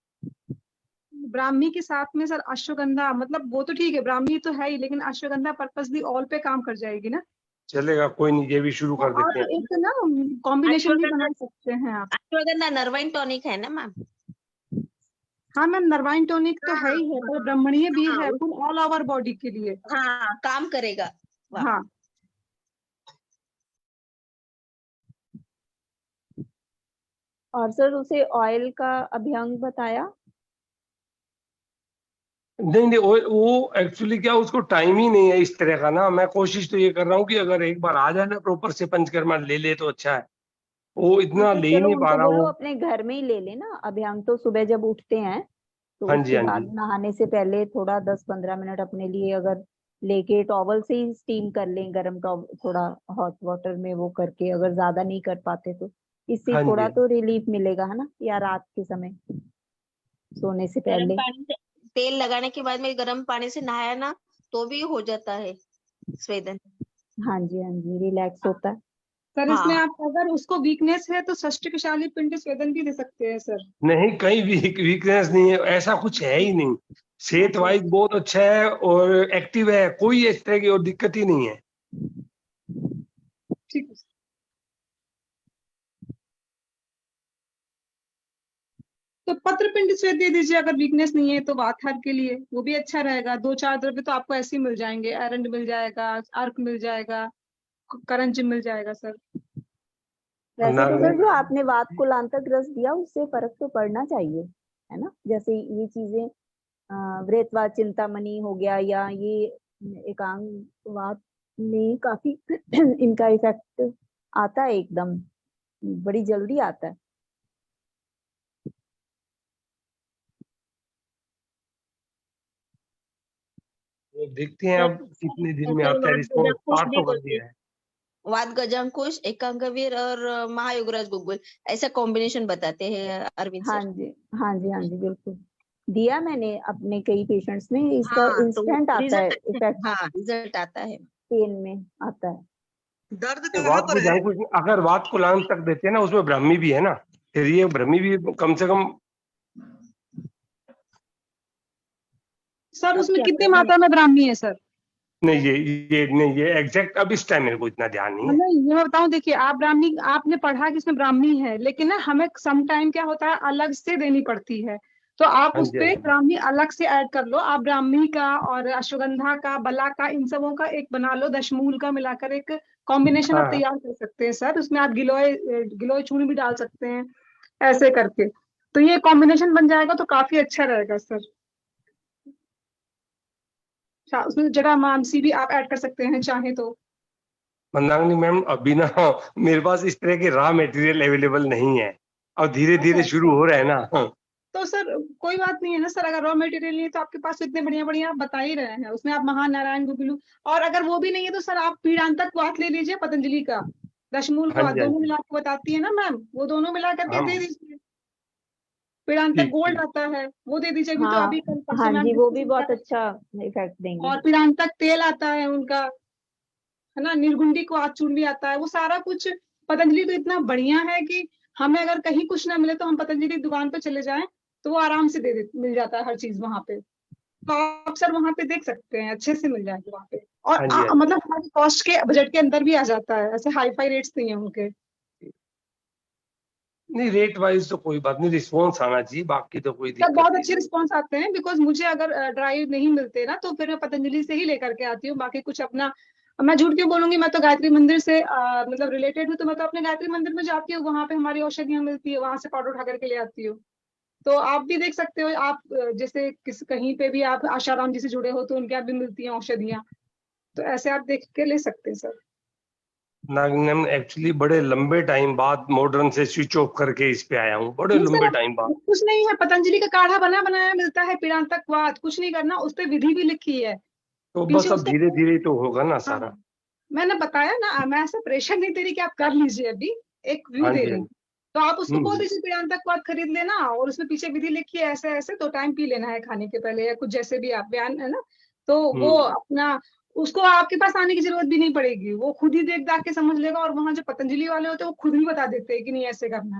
ब्राह्मी के साथ में सर अश्वगंधा, मतलब वो तो ठीक है, ब्राह्मी तो है ही, लेकिन अश्वगंधा पर्पसली ऑल पे काम कर जाएगी ना। चलेगा, कोई नहीं, ये भी शुरू कर देते और हैं। एक ना कॉम्बिनेशन भी बना अश्वगंधा सकते हैं आप। अश्वगंधा नर्वाइन टॉनिक है ना मैम? हाँ मैम, नर्वाइन टॉनिक तो है ही है, पर ब्राह्मणीय भी हाँ, है फुल ऑल ओवर बॉडी के लिए। हाँ काम करेगा। वाह। हाँ और सर उसे ऑयल का अभ्यंग बताया। नहीं नहीं, वो एक्चुअली क्या, उसको टाइम ही नहीं है इस तरह का ना। मैं कोशिश तो ये कर रहा हूँ कि अगर एक बार आ जाए ना प्रॉपर से पंचकर्मा ले ले तो अच्छा है। वो इतना तो ले ही चलो नहीं पा उनको रहा बोलो वो। अपने घर में ही ले लेना अभ्यंग। तो सुबह जब उठते हैं तो हाँ जी, उसके हाँ बाद जी। नहाने से पहले थोड़ा 10-15 मिनट अपने लिए अगर लेके टॉवल से ही स्टीम कर लें, गर्म टॉवल थोड़ा हॉट वाटर में वो करके, अगर ज्यादा नहीं कर पाते तो इससे हाँ थोड़ा जी, तो रिलीफ मिलेगा, है ना, या रात के समय सोने से गर्म पहले। पानी से तेल लगाने के बाद में गर्म पानी से नहाया ना तो भी हो जाता है स्वेदन। हाँ जी, हाँ जी, रिलैक्स होता है। सर, हाँ इसमें आप अगर उसको वीकनेस है तो षष्टिकशाली पिंड स्वेदन भी दे सकते हैं सर। नहीं कहीं वीकनेस नहीं है, ऐसा कुछ है ही नहीं। सेहत वाइज बहुत अच्छा है और एक्टिव है, कोई इस तरह की और दिक्कत ही नहीं है। ठीक है। तो पत्र पिंड स्वेद दे दीजिए अगर वीकनेस नहीं है तो, वात हर के लिए वो भी अच्छा रहेगा। 2-4 द्रव्य तो आपको ऐसे ही मिल जाएंगे, एरंड मिल जाएगा, अर्क मिल जाएगा, करंज मिल जाएगा सर। वैसे तो नागरिक सर जो आपने वात कुलांतक रस दिया उससे फर्क तो पड़ना चाहिए, है ना। जैसे ये चीजें वृत्रवात चिंतामणि हो गया, या ये एकांगवात में काफी इनका इफेक्ट आता है, एकदम बड़ी जल्दी आता है। वो देखते हैं अब कितने दिन में सर आता है वात रिस्पॉन्स। गजांकुश स्टार्ट भी तो कर बोलते दिया हैं। है। वात गजांकुश, एकांगवीर और महायुगराज गुग्गुल, ऐसा कॉम्बिनेशन बताते हैं अरविंद हाँ सर। जी, हाँ जी, हाँ जी, बिल्कुल दिया मैंने अपने कई पेशेंट्स में। इसका हाँ तो इंस्टेंट आता है रिजल्ट, इफेक्ट, हाँ रिजल्ट आता है। पेन में आता है। दर्द ये कहाँ वात पर को है? जान कुछ, अगर वात को लांग तक देते हैं ना उसमें ब्राह्मी भी है ना, फिर ये ब्राह्मी भी कम से कम। सर अब उसमें क्या कितनी करें। मात्रा में ब्राह्मी है सर? नहीं ये एग्जैक्ट अब इस टाइम मेरे को इतना ध्यान नहीं है। नहीं, ये मैं बताऊं, देखिए आप ब्राह्मी, आपने पढ़ा कि इसमें ब्राह्मी है, लेकिन ना हमें सम टाइम क्या होता है अलग से देनी पड़ती है। तो आप हाँ उस जी, हाँ पे जी। ब्राह्मी अलग से ऐड कर लो। आप ब्राह्मी का और अश्वगंधा का, बला का, इन सबों का एक बना लो, दशमूल का मिलाकर एक कॉम्बिनेशन हाँ आप हाँ। तैयार कर सकते हैं सर। उसमें आप गिलोय चूर्ण भी डाल सकते हैं, ऐसे करके। तो ये कॉम्बिनेशन बन जाएगा तो काफी अच्छा रहेगा सर। उसमें जरा मानसी भी आप ऐड कर सकते हैं चाहे तो। मंदाकिनी मैम, अभी ना मेरे पास इस तरह के रॉ मटेरियल अवेलेबल नहीं है, और धीरे अच्छा धीरे शुरू अच्छा। हो रहा है ना। तो सर कोई बात नहीं है ना सर, अगर रॉ मटेरियल नहीं है तो आपके पास तो इतने बढ़िया बढ़िया आप बता ही रहे हैं, उसमें आप महानारायण गुगुलू, और अगर वो भी नहीं है तो सर आप पीड़ांतक वात ले लीजिए पतंजलि का, दशमूल हाँ का, जी, हाँ दोनों जी। मिला के बताती है ना मैम, वो दोनों मिला करके दे हम दीजिए। पीड़ांतक ठीक गोल्ड ठीक। आता है, वो दे दीजिए, अभी तो हाँ, अभी कल परसों हाँ मैम जी, वो भी डिस्कशन बहुत कर। अच्छा इफेक्ट देंगे। और पीड़ांतक तेल आता है उनका, है ना, निर्गुंडी को चूर्ण भी आता है, वो सारा कुछ। पतंजलि तो इतना बढ़िया है कि हमें अगर कहीं कुछ ना मिले तो हम पतंजलि की दुकान पे चले जाएं तो वो आराम से मिल जाता है हर चीज वहां पे। तो आप सर वहां पे देख सकते हैं, अच्छे से मिल जाएंगे वहां पे। और हाँ जी, हाँ जी। मतलब हमारी कॉस्ट के बजट के अंदर भी आ जाता है, ऐसे हाई फाई रेट्स नहीं है उनके। नहीं रेट वाइज तो कोई बात नहीं, रिस्पॉन्स आना चाहिए, बाकी तो कोई सर दिक्कत बहुत नहीं। अच्छे रिस्पॉन्स आते हैं, बिकॉज मुझे अगर ड्राई नहीं मिलते ना तो फिर मैं पतंजलि से ही लेकर के आती हूँ। बाकी कुछ अपना, मैं झूठ क्यों बोलूंगी, मैं तो गायत्री मंदिर से मतलब रिलेटेड हूँ, तो मैं तो अपने गायत्री मंदिर में जाती हूँ, वहां पे हमारी औषधियाँ मिलती है, वहां से पाउडर उठा करके ले आती हूँ। तो आप भी देख सकते हो, आप जैसे कहीं पे भी आप आशाराम जी से जुड़े हो तो उनके यहाँ भी मिलती हैं औषधियाँ, तो ऐसे आप देख के ले सकते हैं सर। नागिन मैम एक्चुअली बड़े लंबे टाइम बाद मॉडर्न से स्विच ऑफ करके इस पे आया हूँ, बड़े नहीं सर, लंबे अब टाइम बाद। कुछ नहीं है, पतंजलि का काढ़ा बना बनाया मिलता है, पीड़ांतकवाद, कुछ नहीं करना, उस पे विधि भी लिखी है तो पीछे बस अब उसका। धीरे धीरे तो होगा ना सारा। हाँ, मैंने बताया ना, मैं ऐसा प्रेशर नहीं दे रही कि आप कर लीजिए, अभी एक व्यू हाँ दे जी, रही हाँ हूँ। जी। तो आप उसको बोल हम्म। दीजिए पीड़ांतकवाद खरीद लेना, और उसमें पीछे विधि लिखी है ऐसे ऐसे, तो टाइम पी लेना है खाने के पहले, या कुछ जैसे भी आप बयान है ना, तो वो अपना, उसको आपके पास आने की जरूरत भी नहीं पड़ेगी, वो खुद ही देख दाख के समझ लेगा। और वहाँ जो पतंजलि वाले होते हैं वो खुद ही बता देते हैं कि नहीं ऐसे करना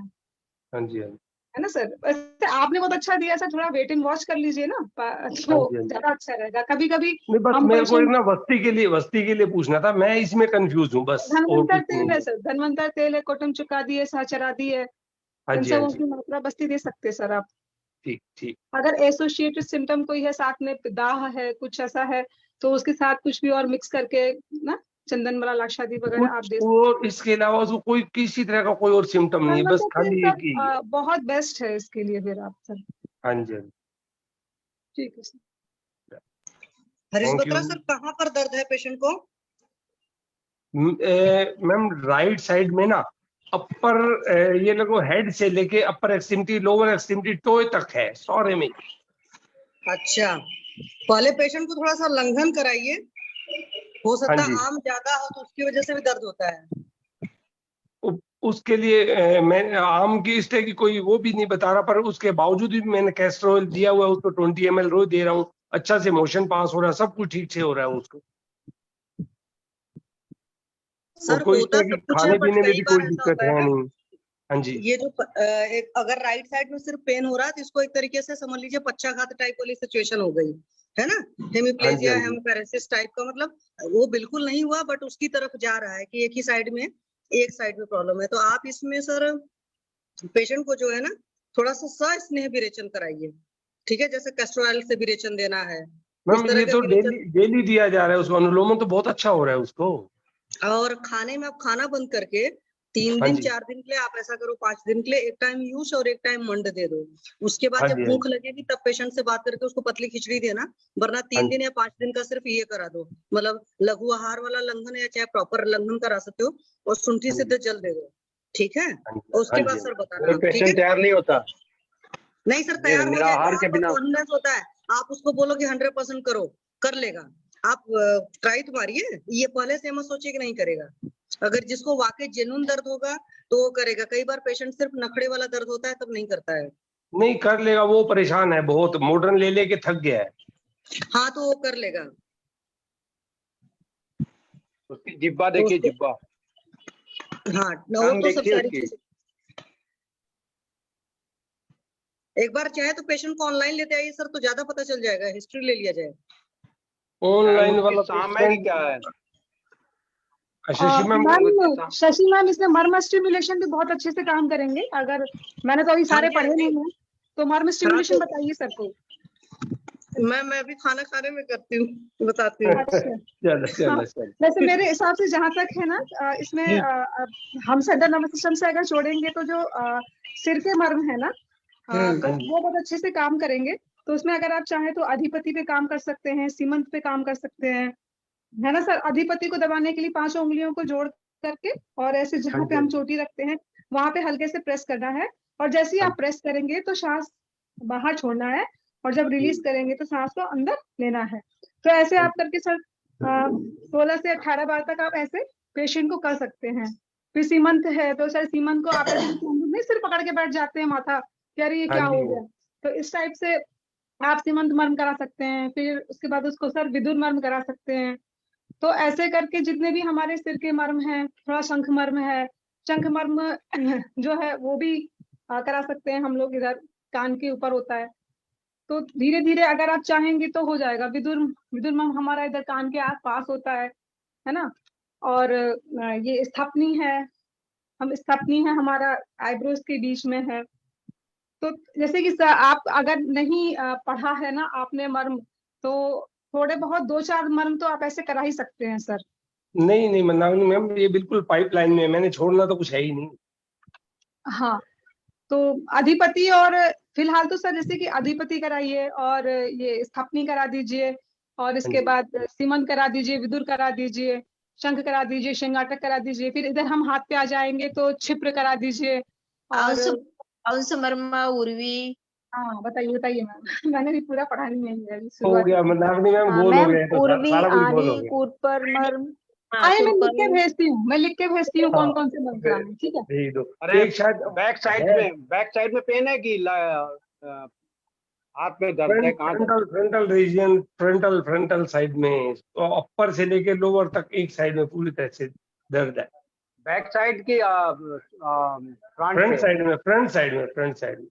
हाँ जी, हाँ जी। है ना सर। वैसे आपने बहुत अच्छा दिया सर, थोड़ा वेट एंड वॉच कर लीजिए ना, तो हाँ जी, हाँ जी। ज्यादा अच्छा रहेगा। कभी कभी नहीं बस हम मेरे को एक पेशेंट, ना वस्ती के लिए पूछना था, मैं इसमें कंफ्यूज हूँ बस, और धनवंतर कुछ तेल नहीं है है। सर, धनवंतर तेल है, कोटम चुकादी है, सहचरादी है, हाँ इन जी, हाँ सबों जी। की मात्रा बस्ती दे सकते हैं सर आप। ठीक ठीक। अगर एसोसिएटेड सिम्टम कोई है साथ में, दाह है, कुछ ऐसा है, तो उसके साथ कुछ भी और मिक्स करके ना, चंदन वाला लाक्षादी वगैरह आप कुछ दे सकते और इसके अलावा उसको कोई किसी तरह का कोई और सिम्टम हैं। नहीं है, बस धनवंतर तेल खाली एक ही है। सर बहुत बेस्ट है इसके लिए, फिर आप सर। हाँ जी, हाँ जी। ठीक है sir. Harish thank Batra you sir, कहाँ पर दर्द है पेशेंट को? मैम राइट साइड में ना, अपर, ये लगो हेड से लेके अपर एक्सट्रीमिटी लोअर एक्सट्रीमिटी टो तक है, सॉरे में। अच्छा, पहले पेशेंट को थोड़ा सा लंघन कराइए, हो हाँ सकता जी। है आम ज्यादा हो तो उसकी वजह से भी दर्द होता है। उसके लिए मैं आम की इस तरह की कोई वो भी नहीं बता रहा, पर उसके बावजूद भी मैंने कैस्ट्रोल दिया हुआ है उसको, 20 ml रोज दे रहा हूँ, अच्छा से मोशन पास हो रहा है, सब कुछ ठीक से हो रहा है उसको, और सर कोई इस होता तरह की सब कुछ है, खाने बट पीने में कई भी बार कोई ऐसा दिक्कत होता है है, नहीं। हाँ जी। ये जो एक अगर राइट साइड में सिर्फ पेन हो रहा है तो इसको एक तरीके से समझ लीजिए पक्षाघात टाइप वाली सिचुएशन हो गई है ना, हाँ जी, हेमिप्लेजिया हाँ जी। हेमोपैरेसिस टाइप का, मतलब वो बिल्कुल नहीं हुआ बट उसकी तरफ जा रहा है कि एक ही साइड में, एक साइड में प्रॉब्लम है। तो आप इसमें सर पेशेंट को जो है ना, थोड़ा सा सस्नेह विरेचन कराइए, ठीक है, जैसे कैस्ट्रोल से विरेचन देना है, इस मैम तरह ये का तो विरेचन। डेली दिया जा रहा है उसको, अनुलोमन तो बहुत अच्छा हो रहा है उसको। और खाने में आप खाना बंद करके 3 हाँ दिन जी, 4 दिन के लिए आप ऐसा करो, 5 दिन के लिए एक टाइम यूज और एक टाइम मंड दे दो। उसके बाद हाँ जब जी, हाँ भूख जी, लगेगी तब पेशेंट से बात करके उसको पतली खिचड़ी देना, वरना हाँ 3 जी, दिन या 5 दिन का सिर्फ ये करा दो, मतलब लघु आहार वाला लंघन या चाहे प्रॉपर लंघन करा सकते हो, और शुंठी हाँ सिद्ध जी, जल दे दो, ठीक है। हाँ जी, और हाँ उसके बाद जी, सर हाँ बताना, ठीक है। पेशेंट तैयार नहीं होता, नहीं सर, तैयार हो जाएगा, निराहार के आपका बिना। कॉन्फिडेंस होता है, आप उसको बोलो कि 100% करो, कर लेगा। आप ट्राई तो मारिए, ये पहले से मत सोचिए कि नहीं करेगा। अगर जिसको वाकई जेन्युइन दर्द होगा तो वो करेगा, कई बार पेशेंट सिर्फ नखड़े वाला दर्द होता है तब नहीं करता है। नहीं कर लेगा, वो परेशान है बहुत, मॉडर्न ले लेके थक गया है। हाँ तो वो कर लेगा। उसकी जिब्बा तो देखिए, उसको, जिब्बा हाँ वो टांग तो सब देखिए सारी उसकी। चीजें, एक बार चाहे तो पेशेंट को ऑनलाइन लेते आइए सर, तो ज्यादा पता चल जाएगा, हिस्ट्री ले लिया जाए। टांग ऑनलाइन उसकी वाला शाम है कि क्या है? Shashi ma'am, ma'am Shashi ma'am इसमें मर्म स्टिमुलेशन भी बहुत अच्छे से काम करेंगे, अगर मैंने तो अभी हाँ सारे जी, हाँ पढ़े जी। नहीं हैं, तो मर्म हाँ स्टिमुलेशन तो बताइए सर को। मैं अभी खाना खाने में करती हूँ, बताती हूँ। अच्छा, चलो हाँ, चलो चलो। वैसे मेरे हिसाब से जहाँ तक है ना, इसमें हम सेंट्रल नर्वस सिस्टम से अगर जोड़ेंगे तो जो सिर के मर्म है ना, तो वो बहुत अच्छे से काम करेंगे। तो उसमें अगर आप चाहें तो अधिपति पे काम कर सकते हैं, सीमंत पे काम कर सकते हैं, है ना सर। अधिपति को दबाने के लिए 5 उंगलियों को जोड़ करके, और ऐसे हाँ जहाँ पे जी, हम चोटी रखते हैं वहां पे हल्के से प्रेस करना है, और जैसे ही हाँ आप प्रेस करेंगे तो सांस बाहर छोड़ना है, और जब रिलीज करेंगे तो सांस को अंदर लेना है। तो ऐसे आप करके सर 16 से 18 बार तक आप ऐसे पेशेंट को कर सकते हैं। फिर सीमंत है तो सर सीमंत को आप ऐसे नहीं सिर पकड़ के बैठ जाते हैं माथा कि अरे ये हाँ क्या जी, हो गया, तो इस टाइप से आप सीमंत मर्म करा सकते हैं। फिर उसके बाद उसको सर विदुर मर्म करा सकते हैं। तो ऐसे करके जितने भी हमारे सिर के मर्म हैं, थोड़ा शंख मर्म है, शंख मर्म जो है वो भी करा सकते हैं हम लोग, इधर कान के ऊपर होता है। तो धीरे धीरे अगर आप चाहेंगे तो हो जाएगा। विदुर विदुर मर्म हमारा इधर कान के आस पास होता है ना। और ये स्थापनी है, हम स्थापनी है हमारा आईब्रोज के बीच में है। तो जैसे कि आप अगर नहीं पढ़ा है ना आपने मर्म, तो थोड़े बहुत 2-4 मर्म तो आप ऐसे करा ही सकते हैं सर। नहीं नहीं मंदाकिनी मैम, ये बिल्कुल पाइपलाइन में है, मैंने छोड़ना तो कुछ है ही नहीं। हाँ, तो अधिपति और फिलहाल तो सर जैसे कि अधिपति कराइए, और ये स्थापनी करा दीजिए, और हाँ इसके जी, बाद सीमंत करा दीजिए, विदुर करा दीजिए, शंख करा दीजिए, शंगाटक करा दीजिए, फिर इधर हम हाथ पे आ जाएंगे तो छिप्र करा दीजिए। और अंशुमर्मा, उर्वी। हाँ बताइए बताइए मैम। मैंने भी पूरा पढ़ा नहीं है, अभी हो शुरुआत गया, ही। मंदाकिनी मैम हाँ गोल हो मैम, गए, तो उर्वी, सारा कुछ गोल आनी, हो गया। कूर्पर, मर्म। हाँ, आइए मैं लिख कुरपन। के भेजती हूँ, मैं लिख के भेजती हूँ कौन कौन से मंत्र कराने, ठीक है। भेज दो। अरे एक शायद है, बैक साइड में पेन है कि हाथ में दर्द है, कहाँ दर्द frontal frontal region, frontal side में, तो अपर से लेके लोअर तक एक साइड में पूरी तरह से दर्द है। बैक साइड की फ्रंट साइड में।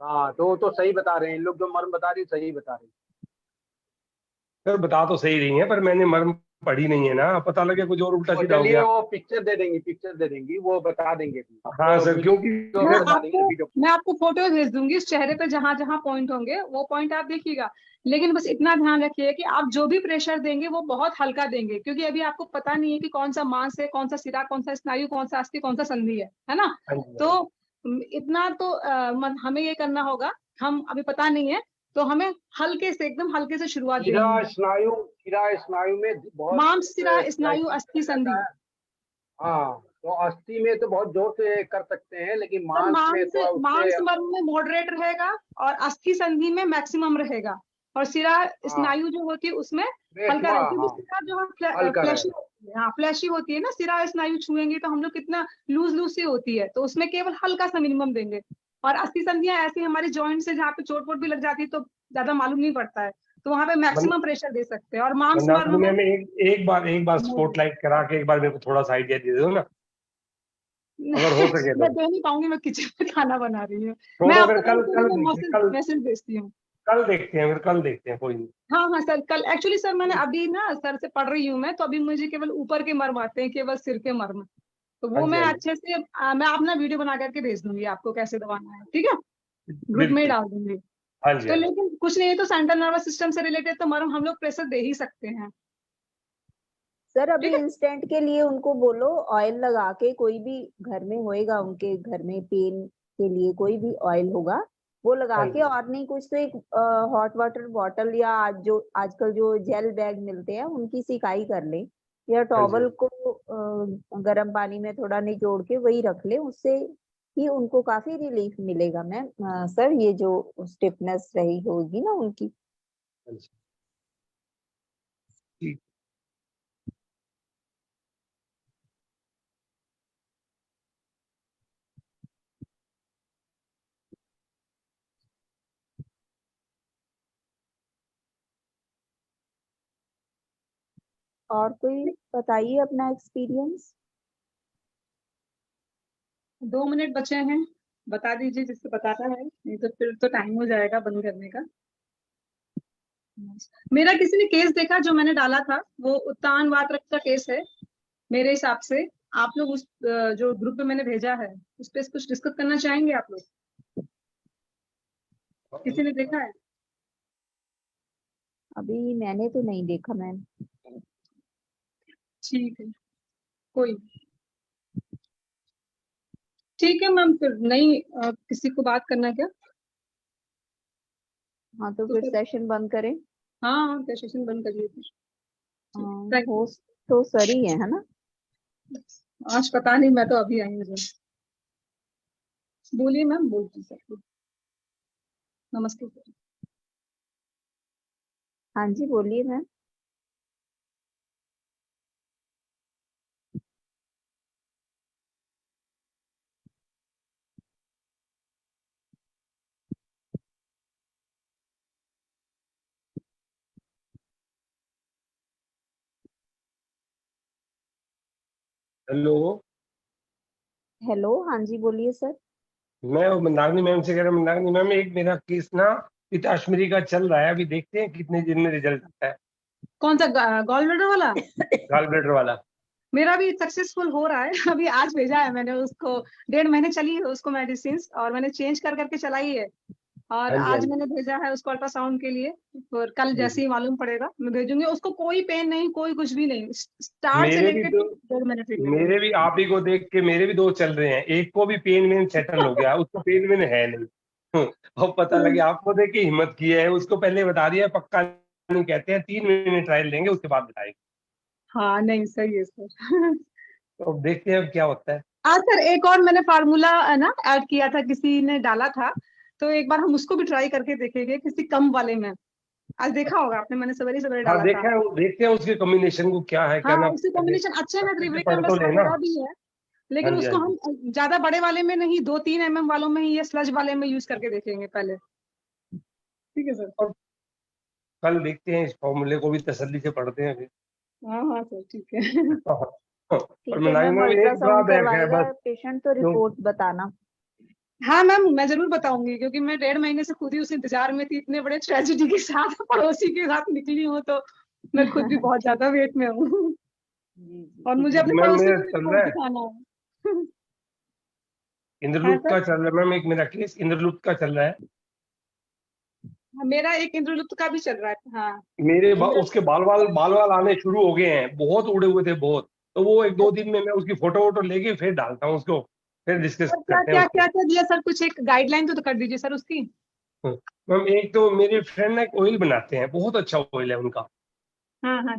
हाँ तो सही बता रहे हैं इन लोग, जो मर्म बता रही है, सही बता रहे हैं। सर बता तो सही रही है, पर मैंने मर्म पढ़ी नहीं है ना, पता लगे कुछ और उल्टा तो सीधा हो चलिए गया। वो पिक्चर दे देंगी, वो बता देंगे। हाँ वो सर, वीडियो क्योंकि मैं बता देंगे ना, वीडियो। आपको फोटो भेज दूंगी, इस चेहरे पे जहां जहां पॉइंट होंगे वो पॉइंट आप देखिएगा। लेकिन बस इतना ध्यान रखिए कि आप जो भी प्रेशर देंगे वो बहुत हल्का देंगे, क्योंकि अभी आपको पता नहीं है कि कौन सा मांस है, कौन सा सिरा, कौन सा स्नायु, कौन सा अस्थि, कौन सा संधि है ना। हाँ जी, तो इतना तो हमें ये करना होगा, हम अभी पता नहीं है, तो हमें हल्के से, एकदम हल्के से शुरुआत देनी शिरा है। स्नायु में बहुत मांस, सिरा, स्नायु, प्रैक्टिस अस्थि, किया संधि। जाता है। हाँ तो अस्थि में तो बहुत जोर से कर सकते हैं, लेकिन तो मांस में थोड़ा उससे। मांस मर्म में मॉडरेट रहेगा और अस्थि संधि में मैक्सिमम रहेगा, और सिरा हाँ स्नायु जो होती है उसमें हल्का हाँ रहेगा, क्योंकि हाँ, सिरा जो हल्का फ्लैशी रहेगा। होती है, हाँ फ्लैशी होती है ना, सिरा स्नायु छुएंगे तो हम लोग कितना लूज लूज सी होती है, तो उसमें केवल हल्का सा मिनिमम देंगे। और अस्थि संधियां ऐसी हमारी जॉइंट से जहाँ पे चोट वोट भी लग जाती है तो ज्यादा मालूम नहीं पड़ता है, तो वहां पे मैक्सिमम प्रेशर दे सकते हैं। और मांस मंदाकिनी मर्म में मैम एक बार स्पॉटलाइट करा के एक बार मेरे को थोड़ा सा आइडिया दे दो ना, अगर हो सके मैं तो। दे नहीं पाऊंगी, मैं किचन में खाना बना रही हूँ। मैं छोड़ो, आपको फिर कल मैसेज मैसेज भेजती हूँ। कल देखते हैं, कोई नहीं। हाँ हाँ सर, कल एक्चुअली सर मैंने अभी ना सर से पढ़ रही हूँ मैं, तो अभी मुझे केवल ऊपर के मर्म आते हैं, केवल सिर के मर्म, तो हाँ वो जी, मैं हाँ जी, अच्छे से मैं अपना वीडियो बना करके भेज दूंगी आपको कैसे दबाना है, ठीक है, ग्रुप में ही बिल्कुल। डाल दूंगी। हाँ जी, तो हाँ जी। लेकिन कुछ नहीं है, तो सेंट्रल नर्वस सिस्टम से रिलेटेड तो मर्म हम लोग प्रेशर दे ही सकते हैं, सर अभी ठीक है। इंस्टेंट के लिए उनको बोलो ऑयल लगा के, कोई भी घर में होएगा उनके घर में पेन के लिए कोई भी ऑयल होगा वो लगा हाँ के, जी, और नहीं कुछ तो एक हॉट वाटर बॉटल या आजकल जो जेल बैग मिलते हैं उनकी सिकाई कर ले, या हाँ जी। टॉवल को गर्म पानी में थोड़ा निचोड़ के वही रख ले, उससे ही उनको काफी रिलीफ मिलेगा मैम। सर ये जो स्टिफनेस रही होगी ना उनकी। हाँ जी। ठीक। और कोई बताइए अपना एक्सपीरियंस। 2 मिनट बचे हैं, बता दीजिए जिससे बताना है, नहीं तो फिर तो टाइम हो जाएगा बंद करने का। मेरा किसी ने केस देखा जो मैंने डाला था, वो उत्तान वात रक्त का केस है मेरे हिसाब से। आप लोग उस जो ग्रुप में मैंने भेजा है उस पर कुछ डिस्कस करना चाहेंगे आप लोग? किसी ने देखा है? अभी मैंने तो नहीं देखा मैम। ठीक है, कोई नहीं। ठीक है मैम, फिर नहीं किसी को बात करना क्या? हाँ तो तो फिर फिर सेशन बंद करें। हाँ हाँ, क्या सेशन बंद करिए फिर। Thank you। होस्ट तो सर ही है ना? आज पता नहीं, मैं तो अभी आई हूँ। बोलिए मैम, बोलती सर। नमस्ते सर। हाँ जी बोलिए मैम। हेलो, हेलो, हाँ जी बोलिए सर। मैं मंदाकिनी मैम से कह रहा हूँ, मंदाकिनी मैम एक मेरा केस ना पित्ताश्मरी का चल रहा है, अभी देखते हैं कितने दिन में रिजल्ट आता है। कौन सा, गॉल ब्लैडर वाला? गॉल ब्लैडर वाला। मेरा भी सक्सेसफुल हो रहा है। अभी आज भेजा है मैंने उसको, 1.5 महीने चली है उसको मेडिसिन, और मैंने चेंज कर करके चलाई है, और हाँ जी, हाँ आज जी। मैंने भेजा है उसको अल्ट्रासाउंड के लिए, और कल जैसे ही मालूम पड़ेगा मैं भेजूंगी उसको। कोई पेन नहीं, कोई कुछ भी नहीं, स्टार्ट से मेरे भी लेके दो 1.5 महीने ट्रीटमेंट है। मेरे भी आप ही को देख के मेरे भी 2 चल रहे हैं, एक को भी पेन वेन सेटल हो गया, उसको पेन वेन है नहीं। अब पता लगे आपको देख के हिम्मत की है, उसको पहले बता दिया पक्का नहीं कहते हैं, 3 महीने ट्रायल लेंगे उसके बाद बताएंगे। हाँ नहीं सही है सर। तो अब देखते हैं अब क्या होता है। हाँ सर, एक और मैंने फार्मूला ना ऐड किया था, किसी ने डाला था, तो एक बार हम उसको भी ट्राई करके देखेंगे किसी कम वाले में। आज देखा होगा आपने, मैंने सवेरे सवेरे हाँ डाला था। देखा है, देखते हैं उसके कॉम्बिनेशन को क्या है, क्या हाँ ना। उसके कॉम्बिनेशन अच्छे हैं, पढ़ तो लेना। वगैरह भी है, लेकिन हाँ जी, उसको हाँ हम जी। ज्यादा बड़े वाले में नहीं, 2-3 mm वालों में ही, ये स्लज वाले में यूज करके देखेंगे पहले। ठीक है सर। और कल देखते हैं, इस फॉर्मूले को भी तसल्ली से पढ़ते हैं फिर। हाँ हाँ सर ठीक है। और ठीक मैं है मैम, एक अल्ट्रासाउंड ड्रॉबैक है करवाइएगा बस, पेशेंट तो जो रिपोर्ट बताना। हाँ मैम, मैं जरूर बताऊंगी, क्योंकि मैं 1.5 महीने से खुद ही उस इंतजार में थी, इतने बड़े ट्रेजेडी के साथ पड़ोसी के साथ निकली हूँ, तो मैं खुद भी बहुत ज्यादा वेट में हूँ। जी और ठीक मुझे है अपने मैम पड़ोसी मेरा को भी चल रिपोर्ट रहा है, दिखाना है। हाँ इंद्रलूप सर, का चल रहा है मैम, एक मेरा केस इंद्रलूप का चल रहा है। मेरा एक इंद्रलुप्त का भी चल रहा है। हाँ उसके बाल वाल आने शुरू हो गए हैं, बहुत उड़े हुए थे बहुत। तो वो 1-2 दिन में मैं उसकी फोटो वोटो लेके फिर डालता हूँ उसको, फिर डिस्कस और क्या करते हैं क्या उसको। क्या क्या दिया सर, कुछ एक गाइडलाइन तो कर दीजिए सर उसकी। मैम एक तो मेरे फ्रेंड एक ऑयल बनाते हैं, बहुत अच्छा ऑयल है उनका। हाँ हाँ,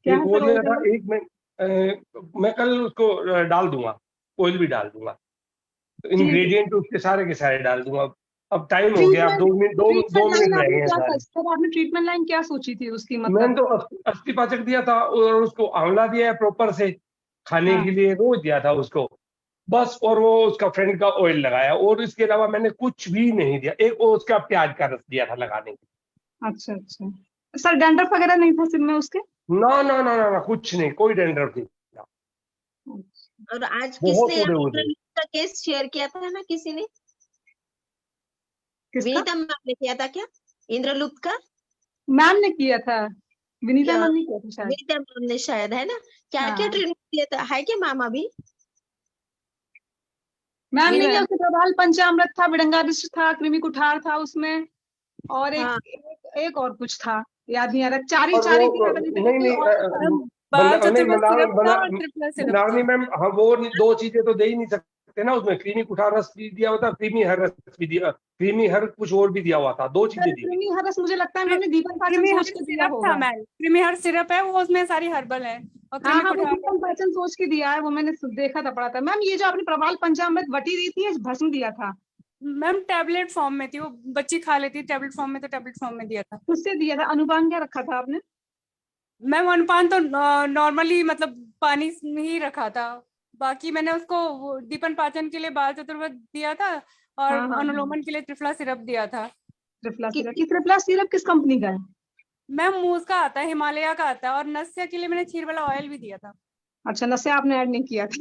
क्या एक है वो सर लेना ऑयल? था, मैं कल उसको डाल दूंगा, ऑयल भी डाल दूंगा, तो ठीक है। इंग्रेडिएंट उसके सारे के सारे डाल दूंगा। अब टाइम हो गया, अब ट्रीटमेंट 2 मिनट लाइन रह आपने गए हैं क्या सारे। सर, आपने ट्रीटमेंट लाइन क्या सोची थी उसकी, मैंने मतलब? तो अस्थि पाचक दिया था, और उसको आंवला दिया है प्रॉपर से, खाने हाँ के लिए रोज दिया था उसको बस। और वो उसका फ्रेंड का ऑयल लगाया, और इसके अलावा मैंने कुछ भी नहीं दिया। एक वो उसका प्याज का रस दिया था लगाने के अच्छा अच्छा। सर डैंड्रफ वगैरह नहीं था सिर में उसके? लिए। ना ना ना ना ना, कुछ नहीं, कोई डेंड्रफ नहीं था, और आज बहुत किसने उड़े हुए थे। इंद्रलूप का केस शेयर किया था ना किसी ने? किसका? विनीता मैम ने किया था क्या इंद्रलूप का? मैम ने किया था, विनीता क्या मैम ने किया था शायद। विनीता मैम ने शायद, है ना? क्या क्या हाँ ट्रीटमेंट दिया था, है क्या मैम अभी? मैम ने क्या, विनीता उसके प्रभाल पंचामृत था, विडंगारिष्ट था, कृमि कुठार था उसमें, और हाँ एक और कुछ था, याद नहीं आ रहा। चार ही और चार ही थी, वो पता नहीं था कि नहीं कोई नहीं और। बंदा नहीं सिरप था और ट्रिपला सिरप था। बनारनी मैम, हाँ वो 2 चीजें तो दे ही नहीं सकते ना उसमें। क्रीमी कुठार रस भी दिया हुआ था, क्रीमी हर रस भी दिया, क्रीमी हर कुछ और भी दिया हुआ था, 2 चीजें सर दी हुई। कृमि हरस मुझे लगता है मैंने दीपक पाचन क्रीमी हर सोच के दिया सिरप था होगा। मैम, क्रीमी हर सिरप है वो, उसमें सारी हर्बल है, और हाँ क्रीमी हाँ, वो कुठार दीपक पाचन सोच के दिया है, वो मैंने देखा था, पढ़ा था। मैम ये जो आपने प्रभाल पंचामृत वटी दी थी या भस्म दिया था? मैम टैबलेट फॉर्म में थी वो, बच्ची खा लेती टैबलेट फॉर्म में, तो टैबलेट फॉर्म में दिया था। उससे दिया था। अनुपान क्या रखा था आपने? मैम अनुपान तो नॉर्मली मतलब पानी में ही रखा था, बाकी मैंने उसको वो दीपन पाचन के लिए बाल चतुर्वेद दिया था, और हाँ हाँ, अनुलोमन के लिए त्रिफला सिरप दिया था। त्रिफला सिरप। कितनी ये त्रिफला सिरप किस कंपनी का है? मैम मूज का आता है, हिमालय का आता है, और नस्या के लिए मैंने क्षीर वाला ऑयल भी दिया था। अच्छा, नशे आपने ऐड नहीं किया था।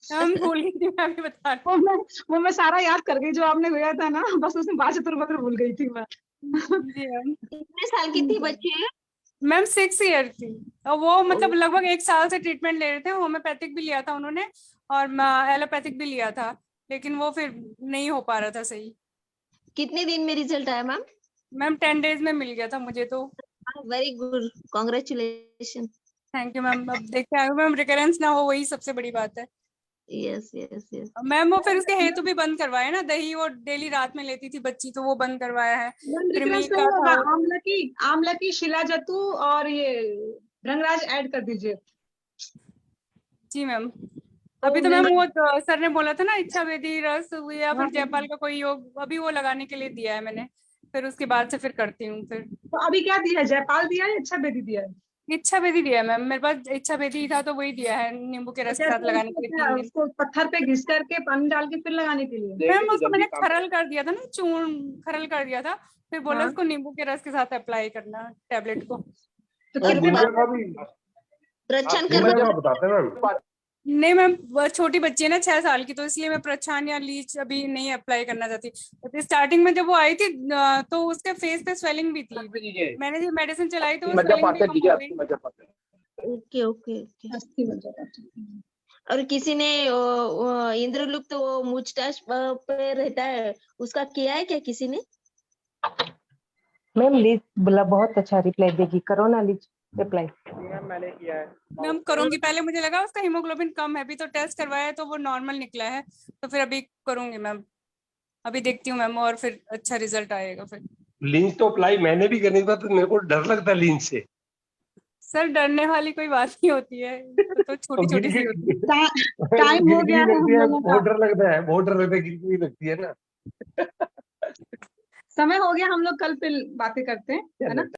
मैम भूल गई थी मैं अभी बता रही वो मैं सारा याद कर गई जो आपने दिया था ना, बस उसमें बाल चतुर्वेद भूल गई थी मैं। हूँ। जी मैम। कितने साल की थी बच्ची? मैम 6 ईयर थी, और वो मतलब लगभग 1 साल से ट्रीटमेंट ले रहे थे, होम्योपैथिक भी लिया था उन्होंने, और एलोपैथिक भी लिया था, लेकिन वो फिर नहीं हो पा रहा था सही। कितने दिन में रिजल्ट आया मैम? मैम 10 डेज में मिल गया था मुझे तो। Very good, congratulation. Thank you ma'am. अब देखते हैं मैम रिकरेंस ना हो, वही सबसे बड़ी बात है। Yes yes yes. मैम वो फिर उसके हेतु भी बंद करवाए ना, दही वो डेली रात में लेती थी बच्ची, तो वो बंद करवाया है। मैम कृमि रिकरेंस का नहीं था होगा, वो। आमला की शिलाजतु और ये भृंगराज ऐड कर दीजिए। जी मैम। अभी तो मैम वो सर ने बोला था ना, इच्छा वेदी रस या फिर जयपाल का कोई योग, अभी वो लगाने के लिए दिया है मैंने, फिर उसके बाद से फिर करती हूँ फिर। तो अभी क्या दिया है, जयपाल दिया है या अच्छा बेदी दिया है? इच्छा वेदी दिया है मैम, मेरे पास इच्छा वेदी ही था तो वही दिया है, नींबू के तो रस के साथ कैसे लगाने के लिए 3 दिन। उसको पत्थर पे घिस करके पानी डाल के फिर लगाने के लिए? मैम उसको मैंने खरल कर दिया था ना, चूर्ण खरल कर दिया था, फिर बोला हाँ। उसको नींबू के रस के साथ अप्लाई करना टैबलेट को। तो और कितने गुंजा का भी, प्रच्छन गुंजा करवा का बताते हैं मैम। नहीं मैम, वो छोटी बच्ची है ना 6 साल की, तो इसलिए मैं प्रच्छान या लीच अभी नहीं अप्लाई करना चाहती। तो स्टार्टिंग में जब वो आई थी तो उसके फेस पे स्वेलिंग भी थी, मैंने जो मेडिसिन चलाई तो वो स्वेलिंग भी कम हो गई। Okay okay okay. और किसी ने इंद्रलुप्त वो मुस्टैच पे रहता है, उसका किया है क्या किसी ने? मैम लीज बोला बहुत अच्छा रिप्लाई देगी, करो ना लीज रिप्लाई। मैंने किया है। मैम करूंगी, पहले मुझे लगा उसका हीमोग्लोबिन कम है, अभी तो टेस्ट करवाया है तो वो नॉर्मल निकला है, तो फिर अभी करूंगी मैम, अभी देखती हूँ मैम, और फिर अच्छा रिजल्ट आएगा फिर। लिंच तो अप्लाई मैंने भी करनी था, तो मेरे को डर लगता है लिंच से। सर डरने वाली कोई बात नहीं होती है, तो छोटी छोटी सी होती है। टाइम हो गया है हम लोगों का, बहुत डर लगता है, बहुत डर लगता है, गिरगिरी लगती है ना। समय हो गया, हम लोग कल फिर बातें करते हैं, है ना।